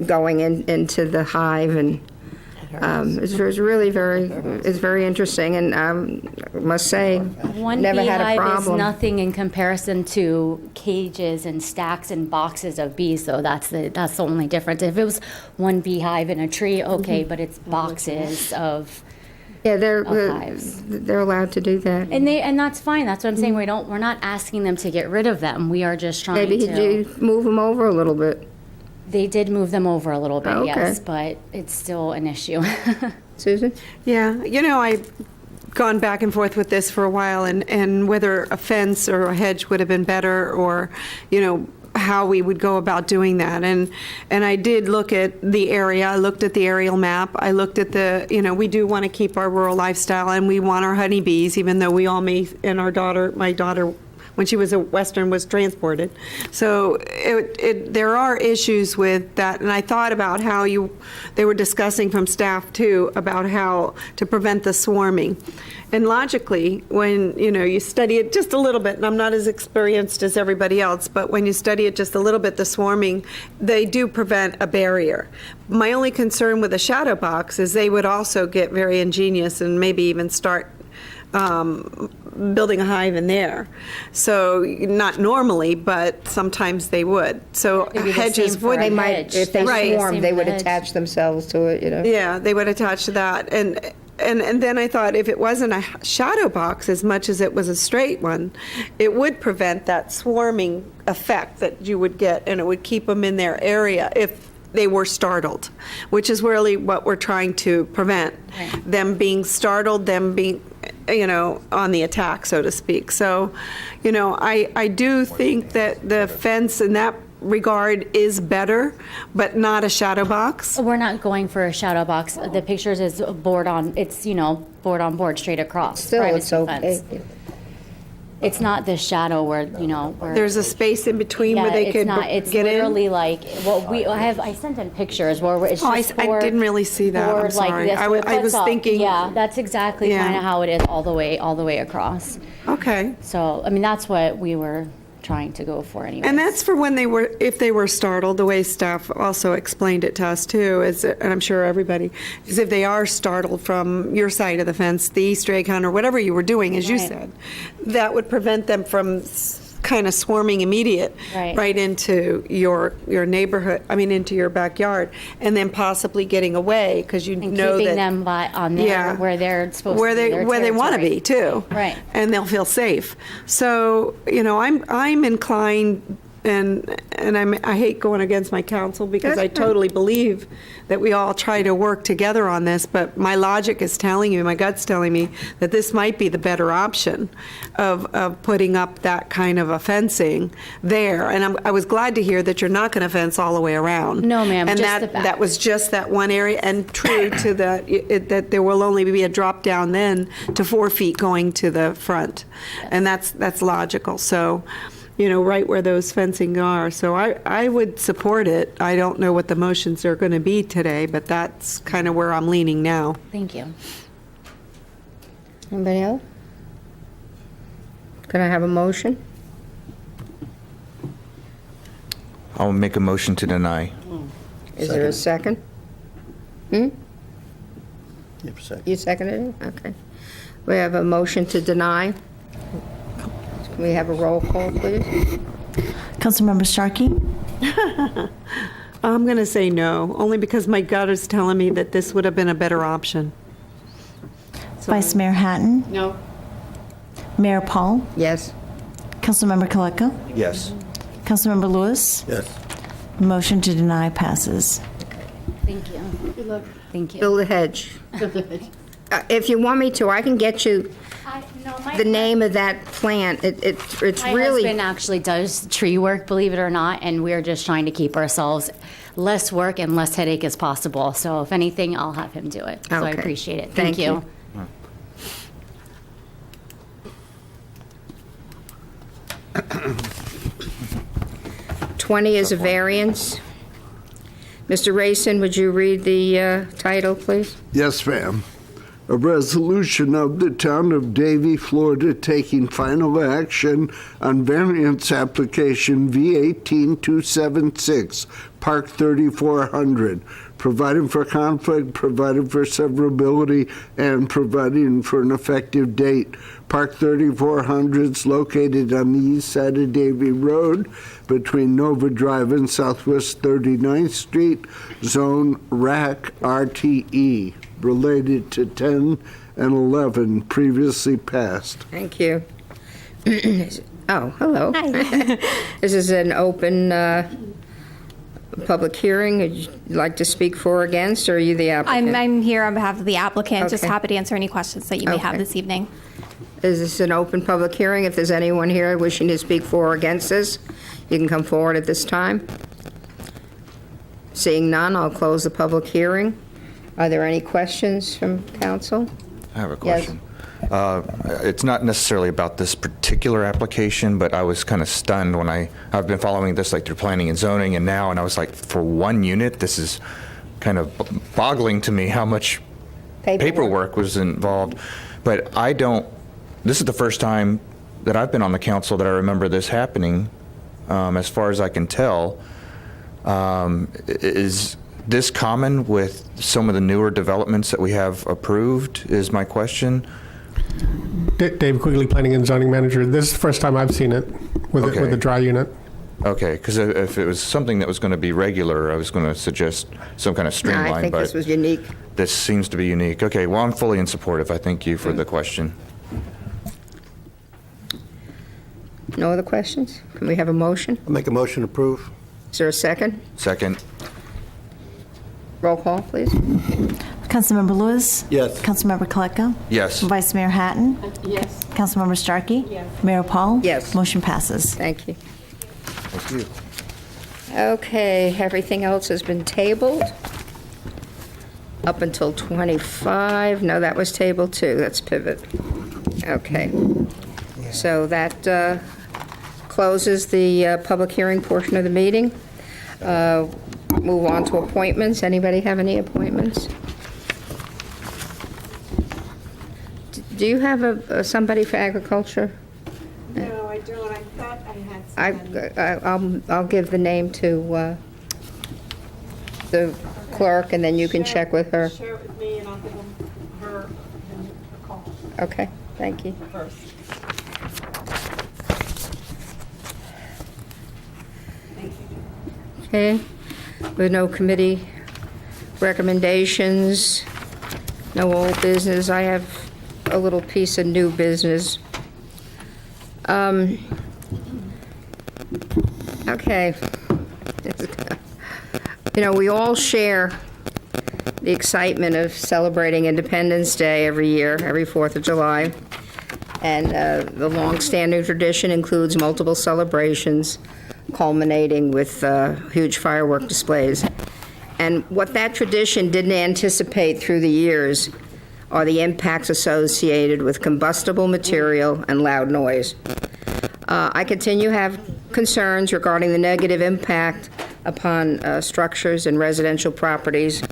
S1: going into the hive, and it's really very interesting, and I must say,
S17: One
S1: never had a
S17: beehive is
S1: problem.
S17: nothing in comparison to cages and stacks and boxes of bees, though. That's the only difference. If it was one beehive in a tree, okay, but it's boxes of hives.
S1: They're allowed to do that.
S17: And that's fine. That's what I'm saying. We're not asking them to get rid of them. We are just trying
S1: Maybe
S17: to.
S1: you move them over a little bit.
S17: They did move them over a little bit,
S1: Okay.
S17: yes, but it's still an issue.
S1: Susan?
S13: Yeah, I've gone back and forth with this for a while, and whether a fence or a hedge would have been better, or, how we would go about doing that. And I did look at the area. I looked at the aerial map. I looked at we do want to keep our rural lifestyle, and we want our honeybees, even though we all may, and my daughter when she was at Western was transported. So there are issues with that, and I thought about how they were discussing from staff too about how to prevent the swarming. And logically, when you study it just a little bit, and I'm not as experienced as everybody else, but when you study it just a little bit, the swarming, they do prevent a barrier. My only concern with a shadow box is they would also get very ingenious and maybe even start building a hive in there. So not normally, but sometimes they would. So
S1: Maybe the
S13: hedges
S1: same for
S13: would.
S1: a hedge. If they swarm, they would
S13: Hedge.
S1: attach themselves to it.
S13: Yeah, they would attach to that. And then I thought if it wasn't a shadow box as much as it was a straight one, it would prevent that swarming effect that you would get, and it would keep them in their area if they were startled, which is really what we're trying to prevent. Them being startled, them being, on the attack, so to speak. So, I do think that the fence in that regard is better, but not a shadow box.
S17: We're not going for a shadow box. The pictures is board on board straight across.
S1: Still, it's
S17: privacy
S1: okay.
S17: fence. It's not the shadow where, where.
S13: There's a space in between where they could
S17: it's
S13: get in.
S17: literally like, I sent in pictures where it's just
S13: I didn't really see that. I'm
S17: board like
S13: sorry.
S17: this,
S13: I
S17: where it
S13: was
S17: puts up.
S13: thinking.
S17: Yeah, that's exactly
S13: Yeah.
S17: kind of how it is all the way across.
S13: Okay.
S17: So, that's what we were trying to go for anyway.
S13: And that's for when if they were startled, the way staff also explained it to us too, and I'm sure everybody, is if they are startled from your side of the fence, the Easter egg hunt or whatever you were doing, as you said, that would prevent them from kind of swarming right into your neighborhood, into your backyard, and then possibly getting away because
S17: keeping
S13: that
S17: them on there where they're supposed
S13: where
S17: to be.
S13: where they want to be too,
S17: Right.
S13: and they'll feel safe. So I'm inclined, and I hate going against my counsel because I totally believe that we all try to work together on this, but my logic is telling me, my gut's telling me that this might be the better option of putting up that kind of a fencing there. And I was glad to hear that you're not going to fence all the way around.
S17: No, ma'am,
S13: and
S17: just the back.
S13: that was just that one area, and true to that there will only be a drop down then to 4 feet going to the front, and that's logical. So, right where those fencing are. So I would support it. I don't know what the motions are going to be today, but that's kind of where I'm leaning now.
S17: Thank you.
S1: Anybody else? Can I have a motion?
S3: I'll make a motion to deny.
S1: Is there a second?
S15: You have a second.
S1: You seconded it? Okay. We have a motion to deny. Can we have a roll call, please?
S2: Councilmember Starkey?
S13: I'm going to say no, only because my gut is telling me that this would have been a better option.
S2: Vice Mayor Hatton?
S13: No.
S2: Mayor Paul?
S1: Yes.
S2: Councilmember Kaleka?
S3: Yes.
S2: Councilmember Lewis?
S15: Yes.
S2: Motion to deny passes.
S17: Thank you.
S5: Good luck.
S17: Thank you.
S1: Build a hedge. If you want me to, I can get you the name of that plant. It's
S17: My
S1: really...
S17: husband actually does tree work, believe it or not, and we're just trying to keep ourselves less work and less headache as possible. So if anything, I'll have him do it. So I
S1: Okay.
S17: appreciate it.
S1: Thank
S17: Thank you.
S1: 20 is a variance. Mr. Rayson, would you read the title, please?
S16: Yes, ma'am. A resolution of the Town of Davie, Florida, taking final action on variance application V18276, Park 3400, providing for conflict, providing for severability, and providing for an effective date. Park 3400 is located on the east side of Davie Road between Nova Drive and Southwest 39th Street, Zone RAC RTE, related to 10 and 11 previously passed.
S1: Thank you. Oh, hello. Hi. This is an open public hearing. Would you like to speak for or against, or are you the applicant?
S18: I'm here on behalf of the applicant, just
S1: Okay.
S18: happy to answer any questions that you may have
S1: Okay.
S18: this evening.
S1: Is this an open public hearing? If there's anyone here wishing to speak for or against this, you can come forward at this time. Seeing none, I'll close the public hearing. Are there any questions from council?
S3: I have a question. It's not necessarily about this particular application, but I was kind of stunned when I've been following this like through planning and zoning and I was like, for one unit, this is kind of boggling to me how much paperwork was involved. But this is the first time that I've been on the council that I remember this happening, as far as I can tell. Is this common with some of the newer developments that we have approved, is my question.
S19: Dave Quigley, Planning and Zoning Manager. This is the first time I've seen it with a dry unit.
S3: Okay, because if it was something that was going to be regular, I was going to suggest some kind of streamline.
S1: I think
S3: but
S1: this was unique.
S3: This seems to be unique. Okay, well, I'm fully in support of. I thank you for the question.
S1: No other questions? Can we have a motion?
S15: I'll make a motion to approve.
S1: Is there a second?
S3: Second.
S1: Roll call, please.
S2: Councilmember Lewis?
S15: Yes.
S2: Councilmember Koleka?
S3: Yes.
S2: Vice Mayor Hatton?
S5: Yes.
S2: Councilmember Starkey?
S5: Yes.
S2: Mayor Paul?
S1: Yes.
S2: Motion passes.
S1: Thank you.
S3: Thank you.
S1: Okay, everything else has been tabled. Up until 25. No, that was tabled too. That's pivot. Okay. So that closes the public hearing portion of the meeting. Move on to appointments. Anybody have any appointments? Do you have somebody for agriculture?
S13: No, I don't. I thought I had somebody.
S1: I'll give the name to the clerk, and then you can check with her.
S13: Share it with me, and I'll give her a call
S1: Okay, thank you.
S13: first.
S1: Okay, with no committee recommendations, no old business, I have a little piece of new business. Okay. You know, we all share the excitement of celebrating Independence Day every year, every 4th of July. And the long-standing tradition includes multiple celebrations, culminating with huge firework displays. And what that tradition didn't anticipate through the years are the impacts associated with combustible material and loud noise. I continue to have concerns regarding the negative impact upon structures and residential properties,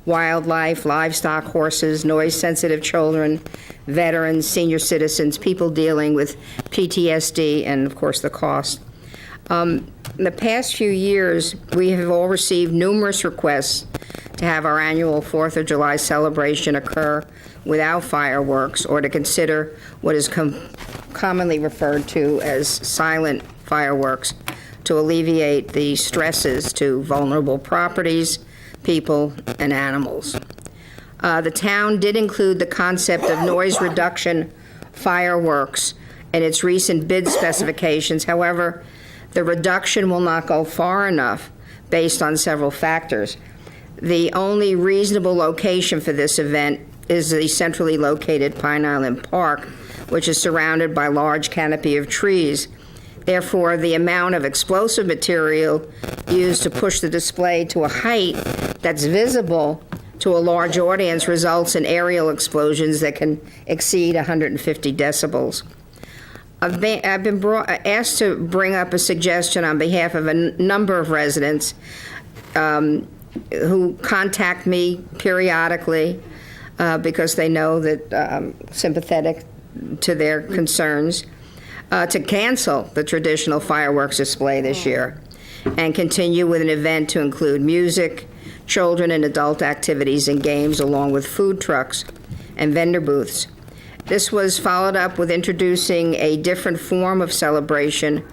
S1: wildlife, livestock, horses, noise-sensitive children, veterans, senior citizens, people dealing with PTSD, and, of course, the cost. In the past few years, we have all received numerous requests to have our annual 4th of July celebration occur without fireworks, or to consider what is commonly referred to as silent fireworks, to alleviate the stresses to vulnerable properties, people, and animals. The town did include the concept of noise reduction fireworks in its recent bid specifications. However, the reduction will not go far enough based on several factors. The only reasonable location for this event is the centrally located Pine Island Park, which is surrounded by large canopy of trees. Therefore, the amount of explosive material used to push the display to a height that's visible to a large audience results in aerial explosions that can exceed 150 decibels. I've been asked to bring up a suggestion on behalf of a number of residents who contact me periodically because they know that I'm sympathetic to their concerns, to cancel the traditional fireworks display this year and continue with an event to include music, children and adult activities and games, along with food trucks and vendor booths. This was followed up with introducing a different form of celebration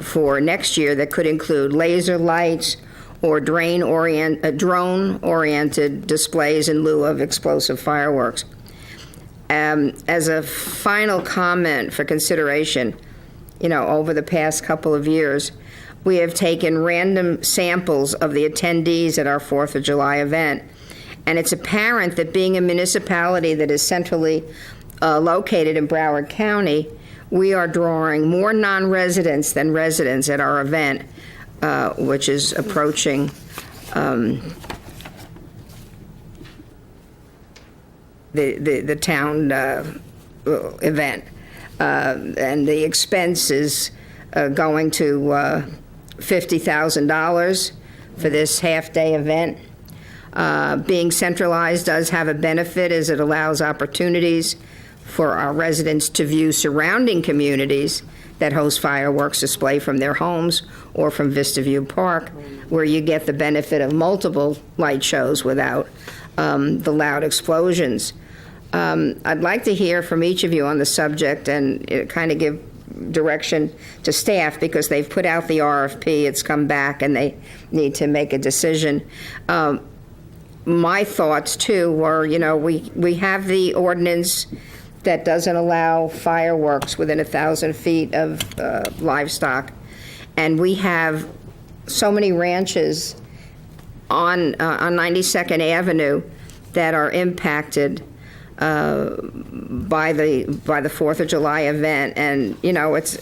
S1: for next year that could include laser lights or drone-oriented displays in lieu of explosive fireworks. As a final comment for consideration, you know, over the past couple of years, we have taken random samples of the attendees at our 4th of July event, and it's apparent that being a municipality that is centrally located in Broward County, we are drawing more non-residents than residents at our event, which is approaching the town event. And the expense is going to $50,000 for this half-day event. Being centralized does have a benefit as it allows opportunities for our residents to view surrounding communities that host fireworks display from their homes or from Vista View Park, where you get the benefit of multiple light shows without the loud explosions. I'd like to hear from each of you on the subject and kind of give direction to staff, because they've put out the RFP, it's come back, and they need to make a decision. My thoughts, too, were, we have the ordinance that doesn't allow fireworks within 1,000 feet of livestock, and we have so many ranches on 92nd Avenue that are impacted by the 4th of July event, and it's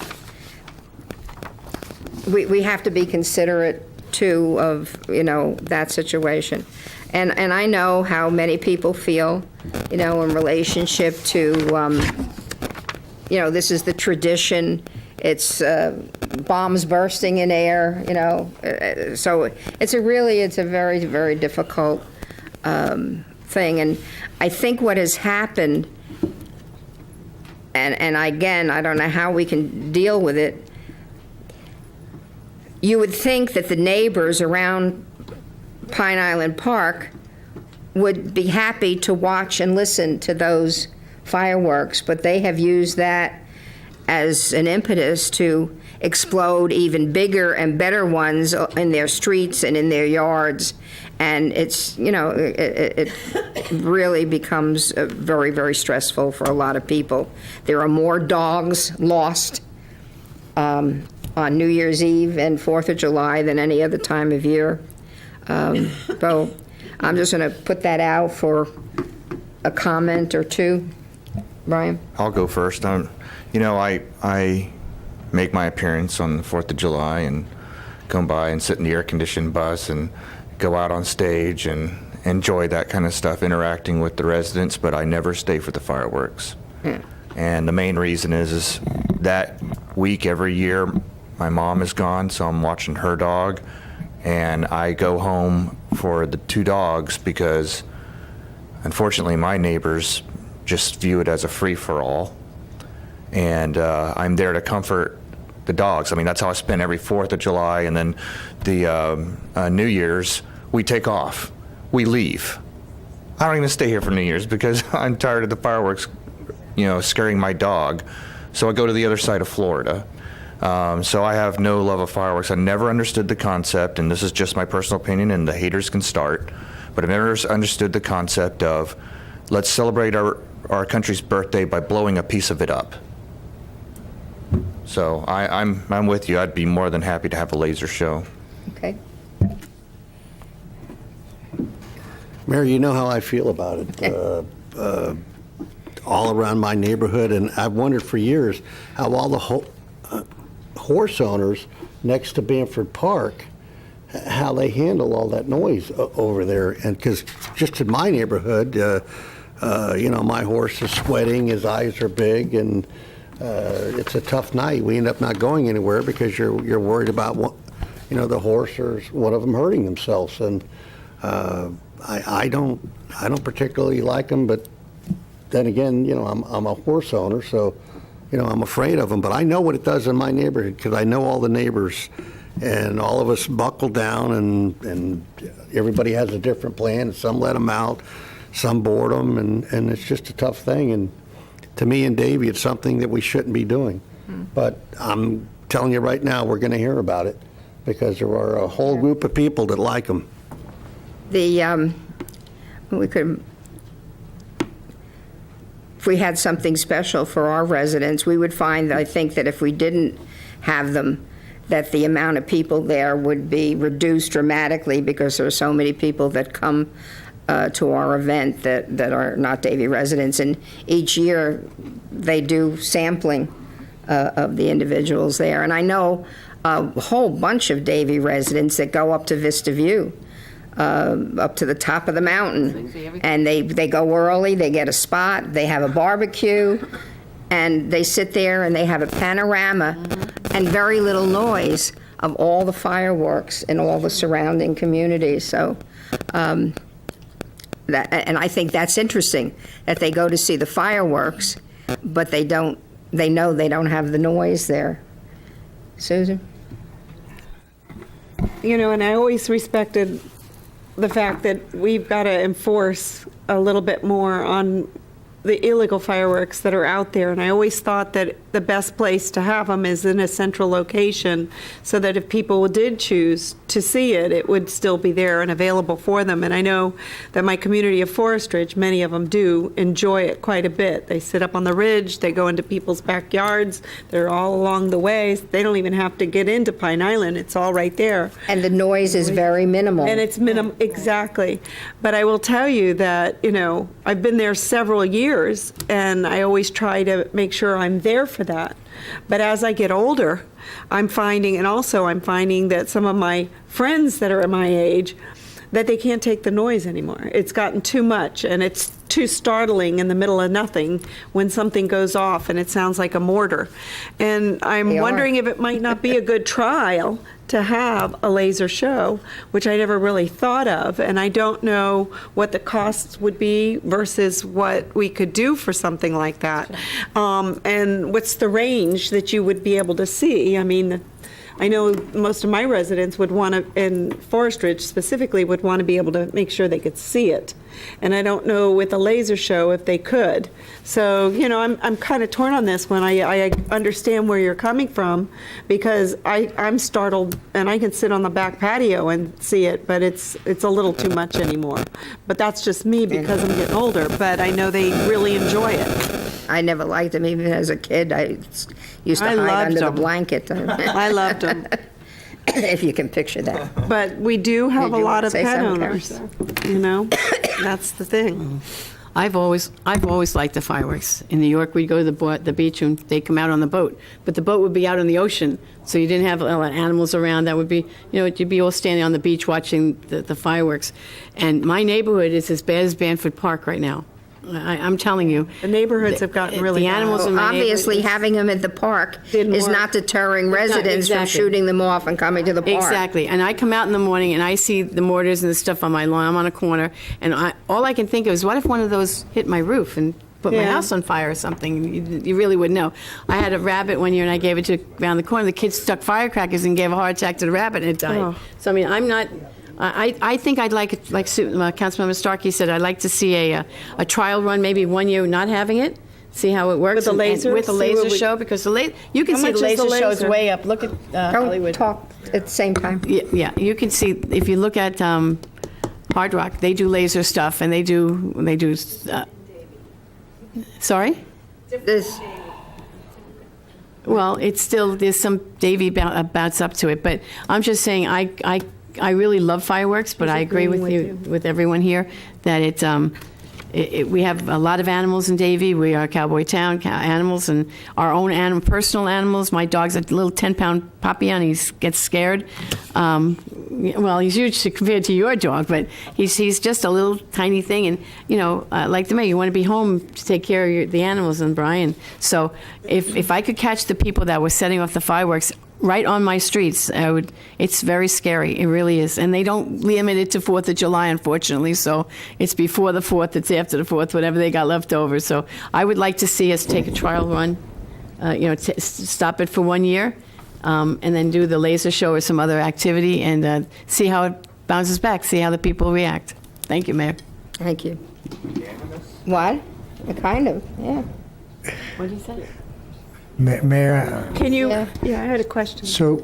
S1: we have to be considerate too of that situation, and I know how many people feel in relationship to this is the tradition. It's bombs bursting in air, so it's a very, very difficult thing. And I think what has happened, and again, I don't know how we can deal with it, you would think that the neighbors around Pine Island Park would be happy to watch and listen to those fireworks, but they have used that as an impetus to explode even bigger and better ones in their streets and in their yards. And it's, it really becomes very, very stressful for a lot of people. There are more dogs lost on New Year's Eve and 4th of July than any other time of year. So I'm just going to put that out for a comment or two. Brian?
S3: I'll go first. I make my appearance on the 4th of July and come by and sit in the air-conditioned bus and go out on stage and enjoy that kind of stuff, interacting with the residents, but I never stay for the fireworks.
S1: Yeah.
S3: And the main reason is that week every year my mom is gone, so I'm watching her dog, and I go home for the 2 dogs because unfortunately my neighbors just view it as a free-for-all, and I'm there to comfort the dogs. I mean, that's how I spend every 4th of July, and then the New Year's, we take off. We leave. I don't even stay here for New Year's because I'm tired of the fireworks, scaring my dog, so I go to the other side of Florida. So I have no love of fireworks. I never understood the concept, and this is just my personal opinion, and the haters can start, but I've never understood the concept of let's celebrate our country's birthday by blowing a piece of it up. So I'm with you. I'd be more than happy to have a laser show.
S1: Okay.
S15: Mayor, you know how I feel about it. All around my neighborhood, and I've wondered for years how all the horse owners next to Bamford Park, how they handle all that noise over there. And because just in my neighborhood, my horse is sweating, his eyes are big, and it's a tough night. We end up not going anywhere because you're worried about the horse or one of them hurting themselves. And I don't particularly like them, but then again, I'm a horse owner, so I'm afraid of them. But I know what it does in my neighborhood because I know all the neighbors, and all of us buckle down, and everybody has a different plan. And some let them out, some board them, and it's just a tough thing. And to me and Davey, it's something that we shouldn't be doing. But I'm telling you right now, we're going to hear about it because there are a whole group of people that like them.
S1: If we had something special for our residents, we would find, I think, that if we didn't have them, that the amount of people there would be reduced dramatically because there are so many people that come to our event that are not Davie residents. And each year they do sampling of the individuals there. And I know a whole bunch of Davie residents that go up to Vista View up to the top of the mountain. And they go early, they get a spot, they have a barbecue, and they sit there and they have a panorama and very little noise of all the fireworks in all the surrounding communities. So, and I think that's interesting, that they go to see the fireworks, but they know they don't have the noise there. Susan?
S13: You know, and I always respected the fact that we've got to enforce a little bit more on the illegal fireworks that are out there. And I always thought that the best place to have them is in a central location, so that if people did choose to see it, it would still be there and available for them. And I know that my community of Forest Ridge, many of them do enjoy it quite a bit. They sit up on the ridge, they go into people's backyards, they're all along the way. They don't even have to get into Pine Island, it's all right there.
S1: And the noise is very minimal.
S13: And it's minimal, exactly. But I will tell you that, you know, I've been there several years, and I always try to make sure I'm there for that. But as I get older, I'm finding that some of my friends that are my age, that they can't take the noise anymore. It's gotten too much, and it's too startling in the middle of nothing when something goes off and it sounds like a mortar. And I'm wondering if it might not be a good trial to have a laser show, which I never really thought of, and I don't know what the costs would be versus what we could do for something like that. And what's the range that you would be able to see? I mean, I know most of my residents would want to, in Forest Ridge specifically, would want to be able to make sure they could see it. And I don't know with a laser show if they could. So, you know, I'm kind of torn on this one. I understand where you're coming from, because I'm startled, and I can sit on the back patio and see it, but it's a little too much anymore. But that's just me because I'm getting older, but I know they really enjoy it.
S1: I never liked them, even as a kid. I used to hide under the blanket.
S13: I loved them.
S1: If you can picture that.
S13: But we do have
S1: Did
S13: a
S1: you
S13: lot
S1: wanna
S13: of
S1: say
S13: pet
S1: something,
S13: owners, you know? That's the thing.
S20: I've always liked the fireworks. In New York, we'd go to the beach and they'd come out on the boat. But the boat would be out in the ocean, so you didn't have a lot of animals around. That would be, you know, you'd be all standing on the beach watching the fireworks. And my neighborhood is as bad as Banford Park right now. I'm telling you.
S13: The neighborhoods have gotten really
S20: the
S13: bad.
S20: animals in my
S1: Obviously,
S20: neighborhood-
S1: having them at the park is
S13: work.
S1: not deterring residents from
S20: exactly.
S1: shooting them off and coming to the park.
S20: Exactly. And I come out in the morning and I see the mortars and the stuff on my lawn. I'm on a corner, and all I can think of is, what if one of those hit my roof and put my
S13: Yeah.
S20: house on fire or something? You really would know. I had a rabbit one year, and I gave it to around the corner. The kids stuck firecrackers and gave a heart attack to the rabbit, and it died.
S13: Oh.
S20: So I mean, I'm not. I think I'd like Councilmember Starkey said, I'd like to see a trial run, maybe 1 year not having it, see how it works.
S13: With the
S20: and
S13: laser?
S20: with a
S13: See
S20: laser
S13: what we-
S20: show, because you can
S13: How
S20: see
S13: much
S20: the
S13: is the
S20: laser shows
S13: laser?
S20: way up. Look at Hollywood.
S1: Don't talk at the same time.
S20: Yeah, you can see, if you look at Hard Rock, they do laser stuff, and they do. Sorry?
S1: This,
S20: Well, it's still, there's some Davy bouts up to it, but I'm just saying, I really love fireworks, but I agree with you, with everyone here, that we have a lot of animals in Davie. We are a cowboy town, animals, and our own personal animals. My dog's a little 10-pound Papillon. He gets scared. Well, he's huge compared to your dog, but he's just a little tiny thing. And, you know, like the mayor, you want to be home to take care of the animals, and Brian. So if I could catch the people that were setting off the fireworks right on my streets, it's very scary. It really is. And they don't limit it to 4th of July, unfortunately. So it's before the 4th, it's after the 4th, whatever they got left over. So I would like to see us take a trial run, stop it for 1 year, and then do the laser show or some other activity, and see how it bounces back, see how the people react. Thank you, Mayor.
S1: Thank you. What? Kind of, yeah.
S20: What did you say?
S14: Mayor,
S13: Can you, yeah, I had a question.
S14: so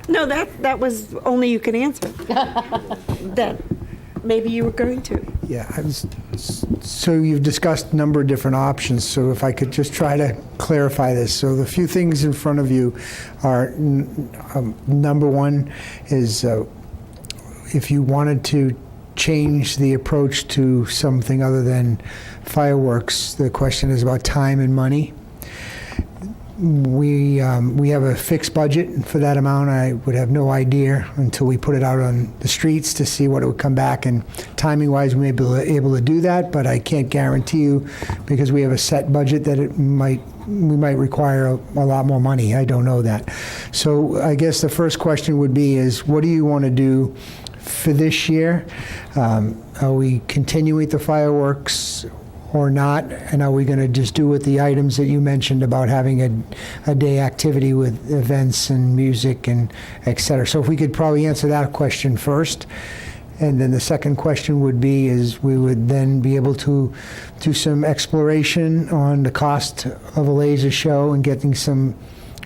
S13: No, that was only you can answer. That maybe you were going to.
S14: yeah, so you've discussed a number of different options, so if I could just try to clarify this. So the few things in front of you are, number one is if you wanted to change the approach to something other than fireworks, the question is about time and money. we have a fixed budget for that amount. I would have no idea until we put it out on the streets to see what it would come back. And timing-wise, we may be able to do that, but I can't guarantee you because we have a set budget that we might require a lot more money. I don't know that. So I guess the first question would be is, what do you want to do for this year? Are we continuing the fireworks or not? And are we going to just do with the items that you mentioned about having a day activity with events and music and et cetera? So if we could probably answer that question first. And then the second question would be is we would then be able to do some exploration on the cost of a laser show and getting some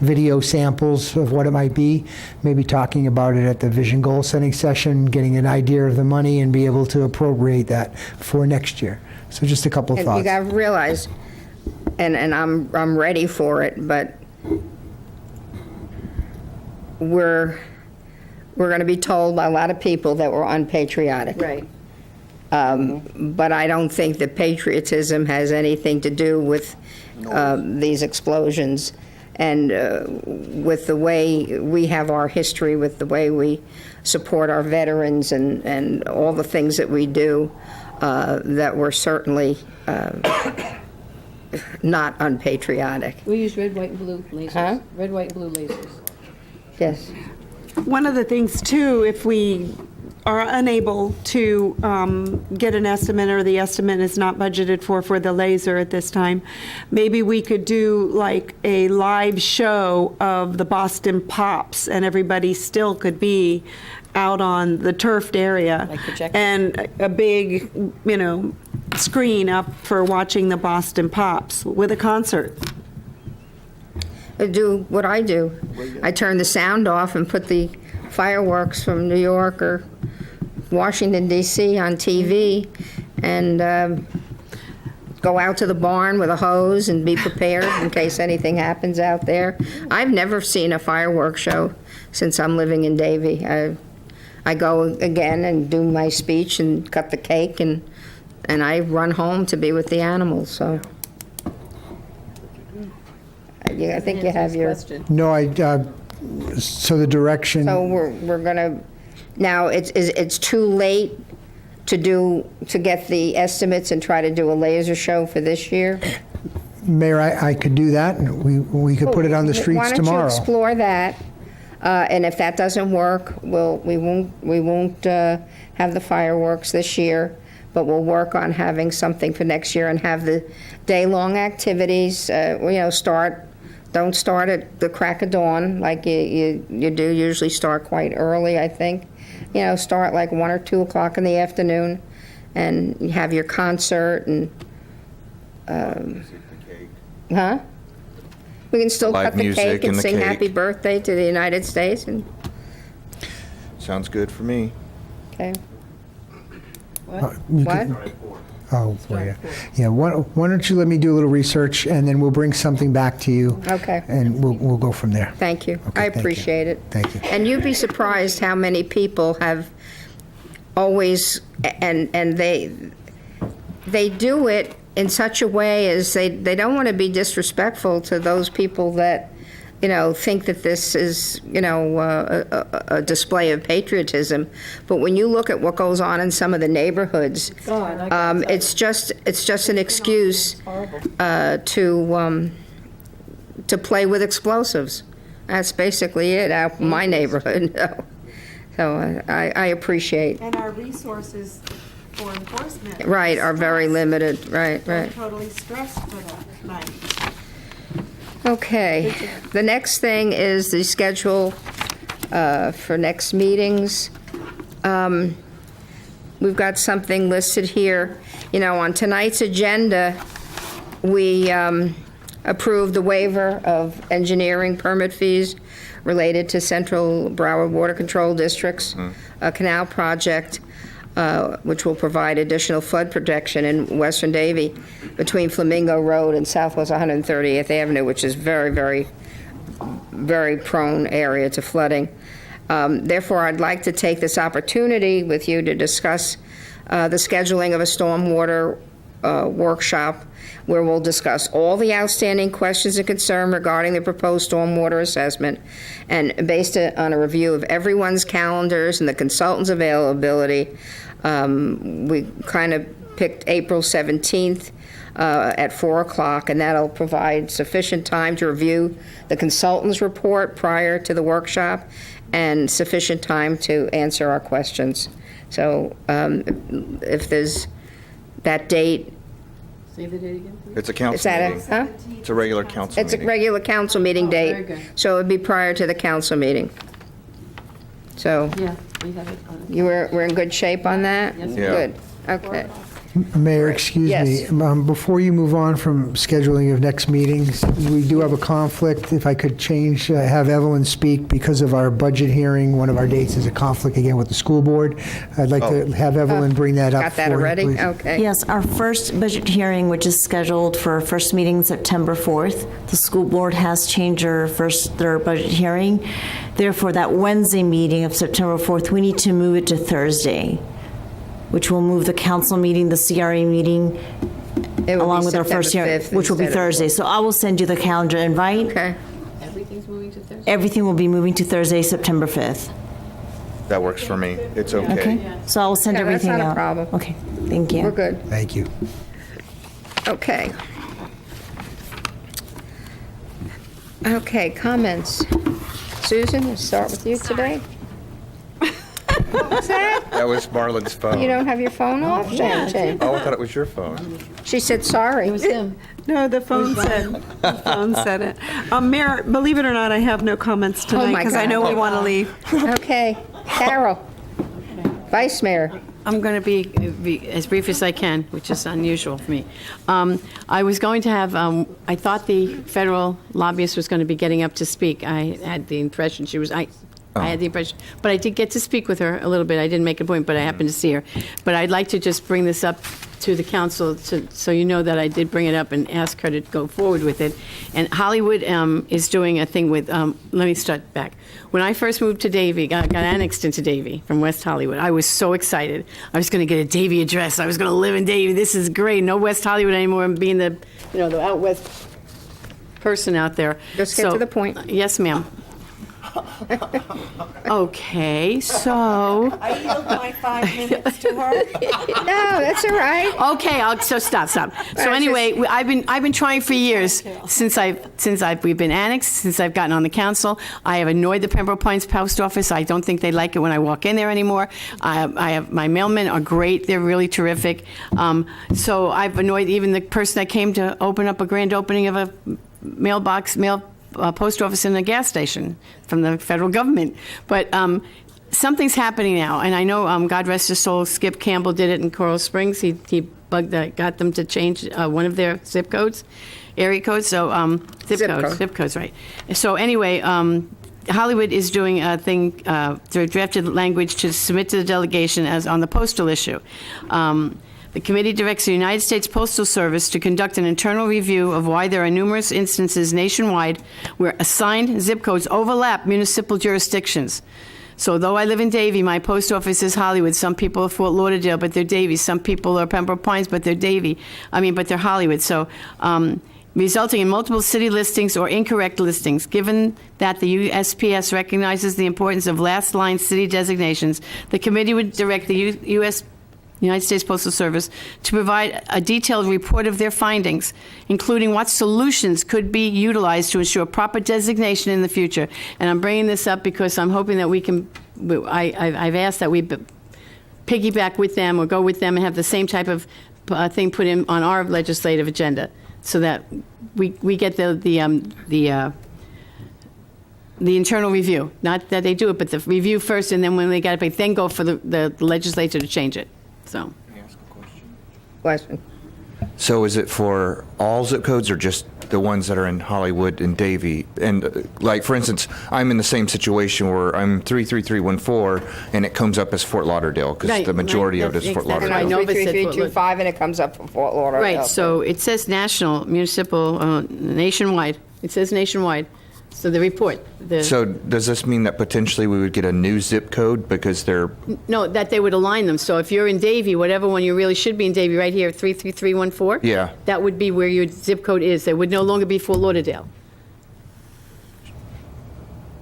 S14: video samples of what it might be, maybe talking about it at the vision goal setting session, getting an idea of the money and be able to appropriate that for next year. So just a couple of
S1: And
S14: thoughts.
S1: you got to realize, and I'm ready for it, but we're going to be told by a lot of people that we're unpatriotic.
S7: Right.
S1: But I don't think that patriotism has anything to do with these explosions. And with the way we have our history, with the way we support our veterans and all the things that we do, that we're certainly not unpatriotic.
S5: We use red, white, and blue lasers.
S1: Huh?
S5: Red, white, and blue lasers.
S1: Yes.
S13: One of the things, too, if we are unable to get an estimate or the estimate is not budgeted for the laser at this time, maybe we could do like a live show of the Boston Pops and everybody still could be out on the turfed area.
S4: Like projector.
S13: And a big, screen up for watching the Boston Pops with a concert.
S1: Do what I do. I turn the sound off and put the fireworks from New York or Washington, D.C. on TV and go out to the barn with a hose and be prepared in case anything happens out there. I've never seen a fireworks show since I'm living in Davie. I go again and do my speech and cut the cake and I run home to be with the animals, so. I think you have your.
S14: No, so the direction.
S1: So we're gonna, now it's too late to get the estimates and try to do a laser show for this year?
S14: Mayor, I could do that. We could put it on the streets
S1: Why don't
S14: tomorrow.
S1: you explore that? And if that doesn't work, we won't have the fireworks this year, but we'll work on having something for next year and have the day-long activities. Don't start at the crack of dawn like you do. Usually start quite early, I think. Start like 1 or 2 o'clock in the afternoon, and you have your concert and. Huh? We can still
S3: Live
S1: cut the
S3: music
S1: cake and
S3: and the
S1: sing
S3: cake.
S1: happy birthday to the United States. And
S3: Sounds good for me.
S1: okay.
S14: You
S1: What?
S14: could- Oh, boy, yeah. Why don't you let me do a little research, and then we'll bring something back to you.
S1: Okay.
S14: And we'll go from there.
S1: Thank you.
S14: Okay,
S1: I
S14: thank you.
S1: appreciate it.
S14: Thank you.
S1: And you'd be surprised how many people have always, and they do it in such a way as they don't want to be disrespectful to those people that, think that this is, a display of patriotism. But when you look at what goes on in some of the neighborhoods, it's just an excuse to play with explosives. That's basically it out in my neighborhood. So I appreciate.
S13: And our resources for enforcement.
S1: Right, are very limited. Right.
S13: Totally stressed for that night.
S1: Okay. The next thing is the schedule for next meetings. We've got something listed here. On tonight's agenda, we approved the waiver of engineering permit fees related to Central Broward Water Control District's canal project, which will provide additional flood protection in Western Davie between Flamingo Road and Southwest 130th Avenue, which is very, very, very prone area to flooding. Therefore, I'd like to take this opportunity with you to discuss the scheduling of a stormwater workshop where we'll discuss all the outstanding questions and concern regarding the proposed stormwater assessment, and based on a review of everyone's calendars and the consultant's availability, we kind of picked April 17th at 4 o'clock, and that'll provide sufficient time to review the consultant's report prior to the workshop and sufficient time to answer our questions. So if there's that date.
S20: Say the date again, please.
S3: It's a council
S1: Is that
S3: meeting.
S1: Huh?
S3: It's a regular council
S1: It's a
S3: meeting.
S1: regular council meeting date.
S20: very good.
S1: So it would be prior to the council meeting. So
S20: Yeah, we have it on.
S1: we're in good shape on that?
S20: Yes.
S3: Yeah.
S1: Good, okay.
S14: Mayor, excuse
S1: Yes.
S14: me, before you move on from scheduling of next meetings, we do have a conflict. If I could change, have Evelyn speak because of our budget hearing. One of our dates is a conflict again with the school board. I'd like to have Evelyn bring that up.
S1: Got that
S14: for you,
S1: already?
S14: please.
S1: Okay.
S2: Yes, our first budget hearing, which is scheduled for first meeting September 4th, the school board has changed their budget hearing. Therefore, that Wednesday meeting of September 4th, we need to move it to Thursday, which will move the council meeting, the CRA meeting,
S1: It will
S2: along
S1: be
S2: with our first
S1: September
S2: hearing,
S1: 5th
S2: which will be
S1: instead of-
S2: Thursday. So I will send you the calendar invite.
S1: Okay.
S20: Everything's moving to Thursday?
S2: Everything will be moving to Thursday, September 5th.
S3: That works for me. It's okay.
S2: Okay? So I will send
S1: Yeah, that's
S2: everything out.
S1: not a problem.
S2: Okay, thank you.
S1: We're good.
S14: Thank you.
S1: Okay. Okay, comments. Susan, we'll start with you today. What was that?
S3: That was Marlon's phone.
S1: You don't have your phone off? Shane?
S3: Oh, I thought it was your phone.
S1: She said sorry.
S20: It was him.
S13: No, the phone said it. Mayor, believe it or not, I have no comments tonight
S1: my
S13: because I
S1: God.
S13: know we want to leave.
S1: Okay, Carol, Vice Mayor.
S20: I'm going to be as brief as I can, which is unusual for me. I was going to have, I thought the federal lobbyist was going to be getting up to speak. I had the impression she was, I had the impression, but I did get to speak with her a little bit. I didn't make a point, but I happened to see her. But I'd like to just bring this up to the council so you know that I did bring it up and ask her to go forward with it. And Hollywood is doing a thing with, let me start back. When I first moved to Davie, got annexed into Davie from West Hollywood, I was so excited. I was going to get a Davie address. I was going to live in Davie. This is great. No West Hollywood anymore. I'm being the out west person out there.
S1: Just get to the point.
S20: Yes, ma'am. Okay, so.
S13: I yield my 5 minutes to her.
S1: No, that's all right.
S20: Okay, so stop. So anyway, I've been trying for years since we've been annexed, since I've gotten on the council. I have annoyed the Pembroke Pines Post Office. I don't think they like it when I walk in there anymore. I have my mailmen are great. They're really terrific. So I've annoyed even the person that came to open up a grand opening of a post office in a got station from the federal government. But something's happening now, and I know, God rest his soul, Skip Campbell did it in Coral Springs. He got them to change one of their zip codes, area codes. So zip codes, right? So anyway, Hollywood is doing a thing, through drafted language to submit to the delegation as on the postal issue. The committee directs the United States Postal Service to conduct an internal review of why there are numerous instances nationwide where assigned zip codes overlap municipal jurisdictions. So though I live in Davie, my post office is Hollywood. Some people are Fort Lauderdale, but they're Davie. Some people are Pembroke Pines, but they're but they're Hollywood. So, resulting in multiple city listings or incorrect listings. Given that the USPS recognizes the importance of last-line city designations, the committee would direct the United States Postal Service to provide a detailed report of their findings, including what solutions could be utilized to ensure proper designation in the future. And I'm bringing this up because I'm hoping that we can, I've asked that we piggyback with them or go with them and have the same type of thing put in on our legislative agenda so that we get the internal review. Not that they do it, but the review first, and then when they get it, then go for the legislature to change it. So.
S1: Question.
S3: So is it for all zip codes or just the ones that are in Hollywood and Davie? And like, for instance, I'm in the same situation where I'm 33314 and it comes up as Fort Lauderdale because the majority of it is Fort
S20: Exactly.
S3: Lauderdale.
S20: I know, but said
S1: 33325 and it comes up for Fort Lauderdale.
S20: Right, so it says national, municipal, nationwide. It says nationwide. So the report,
S3: So does this mean that potentially we would get a new zip code because they're,
S20: no, that they would align them. So if you're in Davie, whatever one you really should be in Davie, right here, 33314.
S3: Yeah.
S20: That would be where your zip code is. They would no longer be Fort Lauderdale.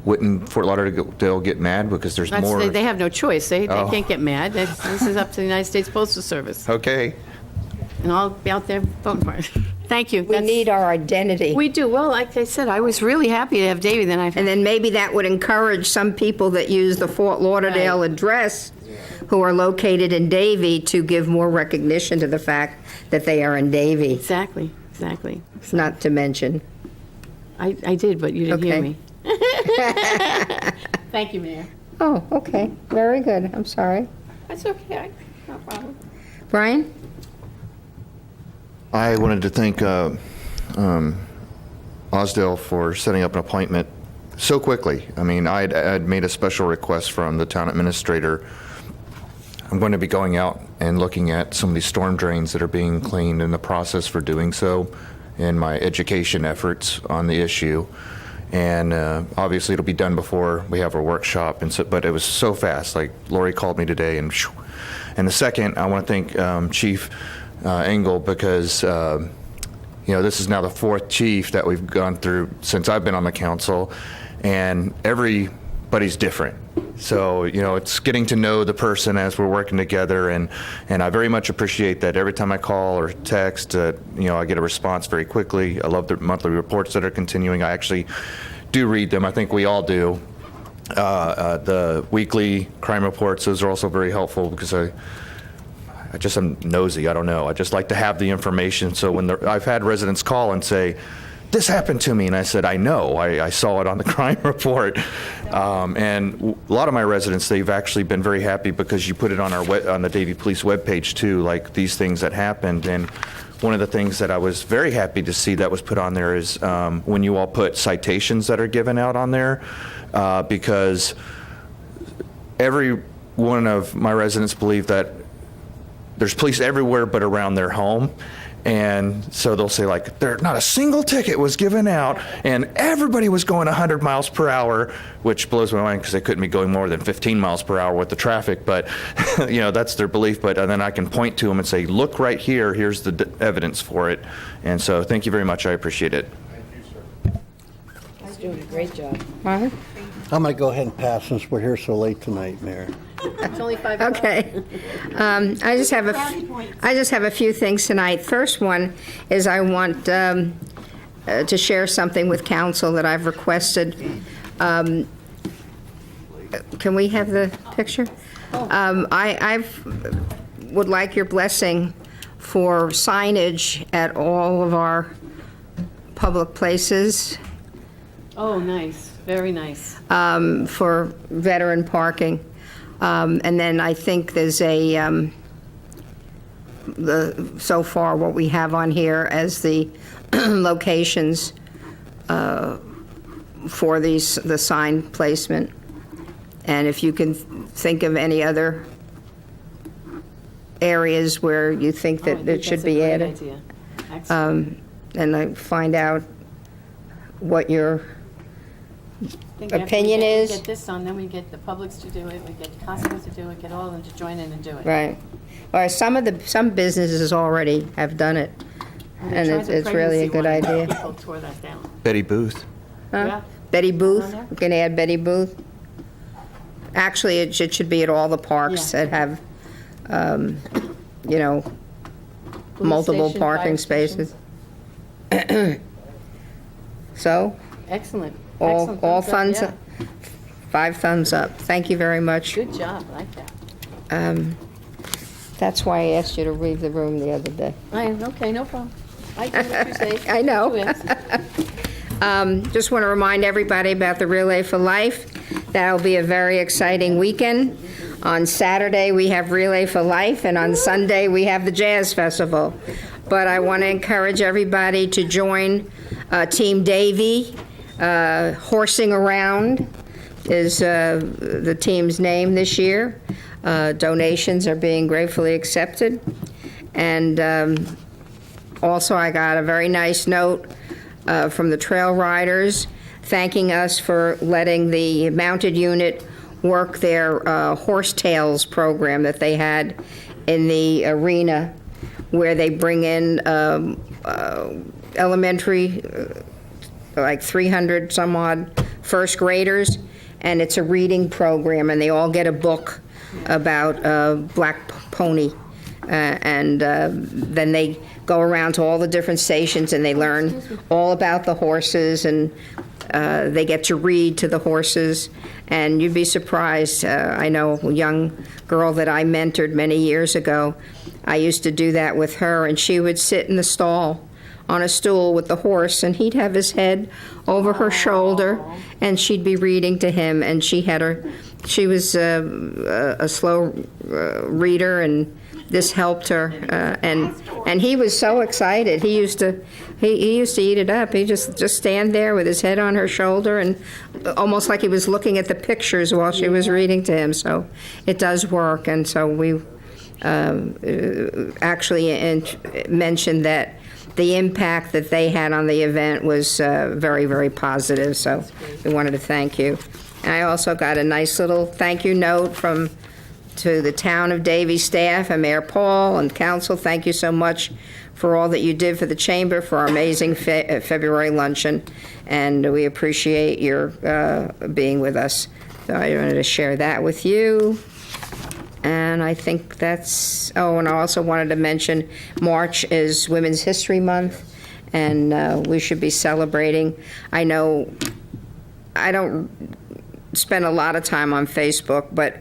S3: wouldn't Fort Lauderdale get mad because there's
S20: That's,
S3: more?
S20: they have no choice. They
S3: Oh.
S20: can't get mad. This is up to the United States Postal Service.
S3: Okay.
S20: And I'll be out there voting for it. Thank you.
S1: We need our identity.
S20: We do. Well, like I said, I was really happy to have Davie.
S1: And then maybe that would encourage some people that use the Fort Lauderdale address who are located in Davie to give more recognition to the fact that they are in Davie.
S20: Exactly, exactly.
S1: Not to mention.
S20: I did, but you didn't hear
S1: Okay.
S20: me. Thank you, Mayor.
S1: Oh, okay. Very good. I'm sorry.
S20: That's okay. No problem.
S1: Brian?
S3: I wanted to thank Osdale for setting up an appointment so quickly. I mean, I'd made a special request from the town administrator. I'm going to be going out and looking at some of these storm drains that are being cleaned in the process for doing so in my education efforts on the issue. And obviously it'll be done before we have our workshop. And so, but it was so fast. Like Lori called me today and shoo. And the second, I want to thank Chief Engel because, this is now the fourth chief that we've gone through since I've been on the council, and everybody's different. So, it's getting to know the person as we're working together, and I very much appreciate that every time I call or text, I get a response very quickly. I love the monthly reports that are continuing. I actually do read them. I think we all do. The weekly crime reports, those are also very helpful because I just am nosy. I don't know. I just like to have the information. So when I've had residents call and say, this happened to me, and I said, I know. I saw it on the crime report. And a lot of my residents, they've actually been very happy because you put it on on the Davie Police webpage too, like these things that happened. And one of the things that I was very happy to see that was put on there is when you all put citations that are given out on there, because every one of my residents believe that there's police everywhere but around their home. And so they'll say, like, there not a single ticket was given out, and everybody was going 100 miles per hour, which blows my mind because they couldn't be going more than 15 miles per hour with the traffic. But, that's their belief. But then I can point to them and say, look right here. Here's the evidence for it. And so thank you very much. I appreciate it.
S20: He's doing a great job.
S1: Margaret?
S15: I'm going to go ahead and pass since we're here so late tonight, Mayor.
S20: It's only 5 o'clock.
S1: Okay. I just have a few things tonight. First one is I want to share something with council that I've requested. Can we have the picture? I would like your blessing for signage at all of our public places.
S20: Oh, nice. Very nice.
S1: For veteran parking. And then I think there's so far what we have on here as the locations for the sign placement. And if you can think of any other areas where you think that it should be added. And I find out what your opinion is.
S20: We get this on, then we get the publics to do it, we get Costco to do it, get all of them to join in and do it.
S1: Right. Or some businesses already have done it, and it's really a good idea.
S20: People tore that down.
S3: Betty Booth.
S1: Huh?
S20: Yeah.
S1: Betty Booth, we can add Betty Booth. Actually, it should be at all the parks that have, multiple
S20: station,
S1: parking
S20: fire
S1: spaces. So,
S20: Excellent.
S1: all
S20: Excellent.
S1: thumbs
S20: Yeah.
S1: up, 5 thumbs up. Thank you very much.
S20: Good job, I like that.
S1: That's why I asked you to leave the room the other day.
S20: Okay, no problem. I do what you say.
S1: I know.
S20: You ask.
S1: Just want to remind everybody about the Relay for Life. That'll be a very exciting weekend. On Saturday, we have Relay for Life, and on Sunday, we have the Jazz Festival. But I want to encourage everybody to join Team Davie. Horsing Around is the team's name this year. Donations are being gratefully accepted. And also, I got a very nice note from the trail riders thanking us for letting the mounted unit work their horsetails program that they had in the arena, where they bring in elementary, like 300 some odd first graders, and it's a reading program, and they all get a book about Black Pony, and then they go around to all the different stations and they learn all about the horses, and they get to read to the horses. And you'd be surprised. I know a young girl that I mentored many years ago. I used to do that with her, and she would sit in the stall on a stool with the horse, and he'd have his head over her shoulder, and she'd be reading to him. And she was a slow reader, and this helped her. And he was so excited. He used to eat it up. He just stand there with his head on her shoulder, and almost like he was looking at the pictures while she was reading to him. So it does work. And so we actually mentioned that the impact that they had on the event was very, very positive. So we wanted to thank you. And I also got a nice little thank you note to the town of Davie staff and Mayor Paul and council. Thank you so much for all that you did for the chamber, for our amazing February luncheon, and we appreciate your being with us. So I wanted to share that with you. And I think that's, and I also wanted to mention March is Women's History Month, and we should be celebrating. I know I don't spend a lot of time on Facebook, but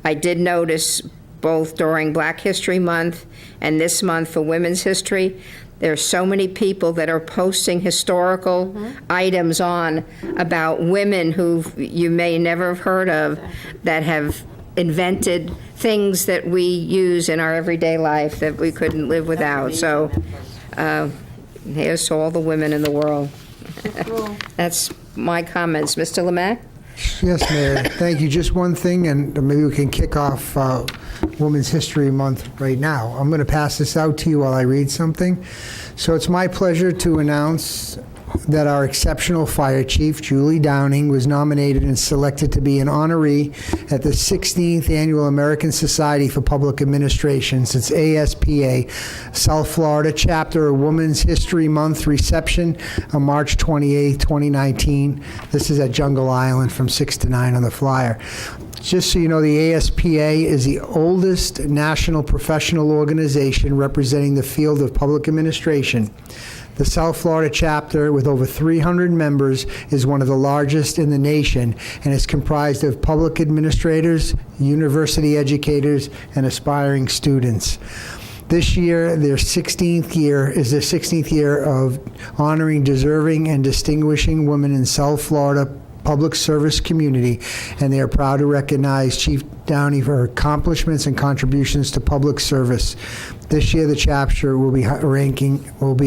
S1: I did notice both during Black History Month and this month for Women's History, there are so many people that are posting historical items on about women who you may never have heard of that have invented things that we use in our everyday life that we couldn't live without. So here's to all the women in the world. That's my comments. Mr. Lemay?
S14: Yes, Mayor. Thank you. Just one thing, and maybe we can kick off Women's History Month right now. I'm going to pass this out to you while I read something. So it's my pleasure to announce that our exceptional fire chief, Julie Downing, was nominated and selected to be an honoree at the 16th Annual American Society for Public Administrations. It's ASPA, South Florida Chapter of Women's History Month reception on March 28, 2019. This is at Jungle Island from 6 to 9 on the flyer. Just so you know, the ASPA is the oldest national professional organization representing the field of public administration. The South Florida chapter, with over 300 members, is one of the largest in the nation and is comprised of public administrators, university educators, and aspiring students. This year, their 16th year of honoring deserving and distinguishing women in South Florida public service community, and they are proud to recognize Chief Downing for her accomplishments and contributions to public service. This year, the chapter will be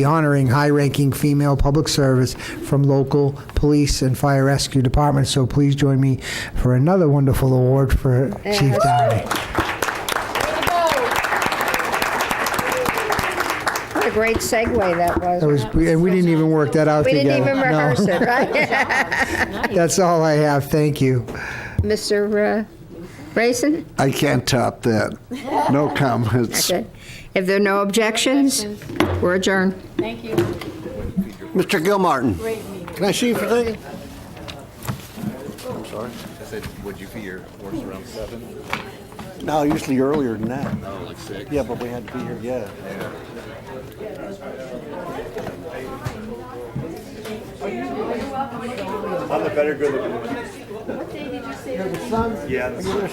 S14: honoring high-ranking female public service from local police and fire rescue departments. So please join me for another wonderful award for Chief Downing.
S1: What a great segue that was.
S14: And we didn't even work that out
S1: We
S14: together.
S1: didn't even rehearse
S14: No.
S1: it, right?
S14: That's all I have. Thank you.
S1: Mr. Grayson?
S16: I can't top that. No comments.
S1: Okay. If there are no objections, we're adjourned.
S20: Thank you.
S15: Mr. Gilmartin, can I see you for a second?
S3: I'm sorry? I said, would you be your horse around 7?
S15: No, usually earlier than that.
S3: Oh, like 6?
S15: Yeah, but we had to be here, yeah. I'm the better good looking one.
S5: What day did you say?
S15: The sun?
S10: Yeah, the sun.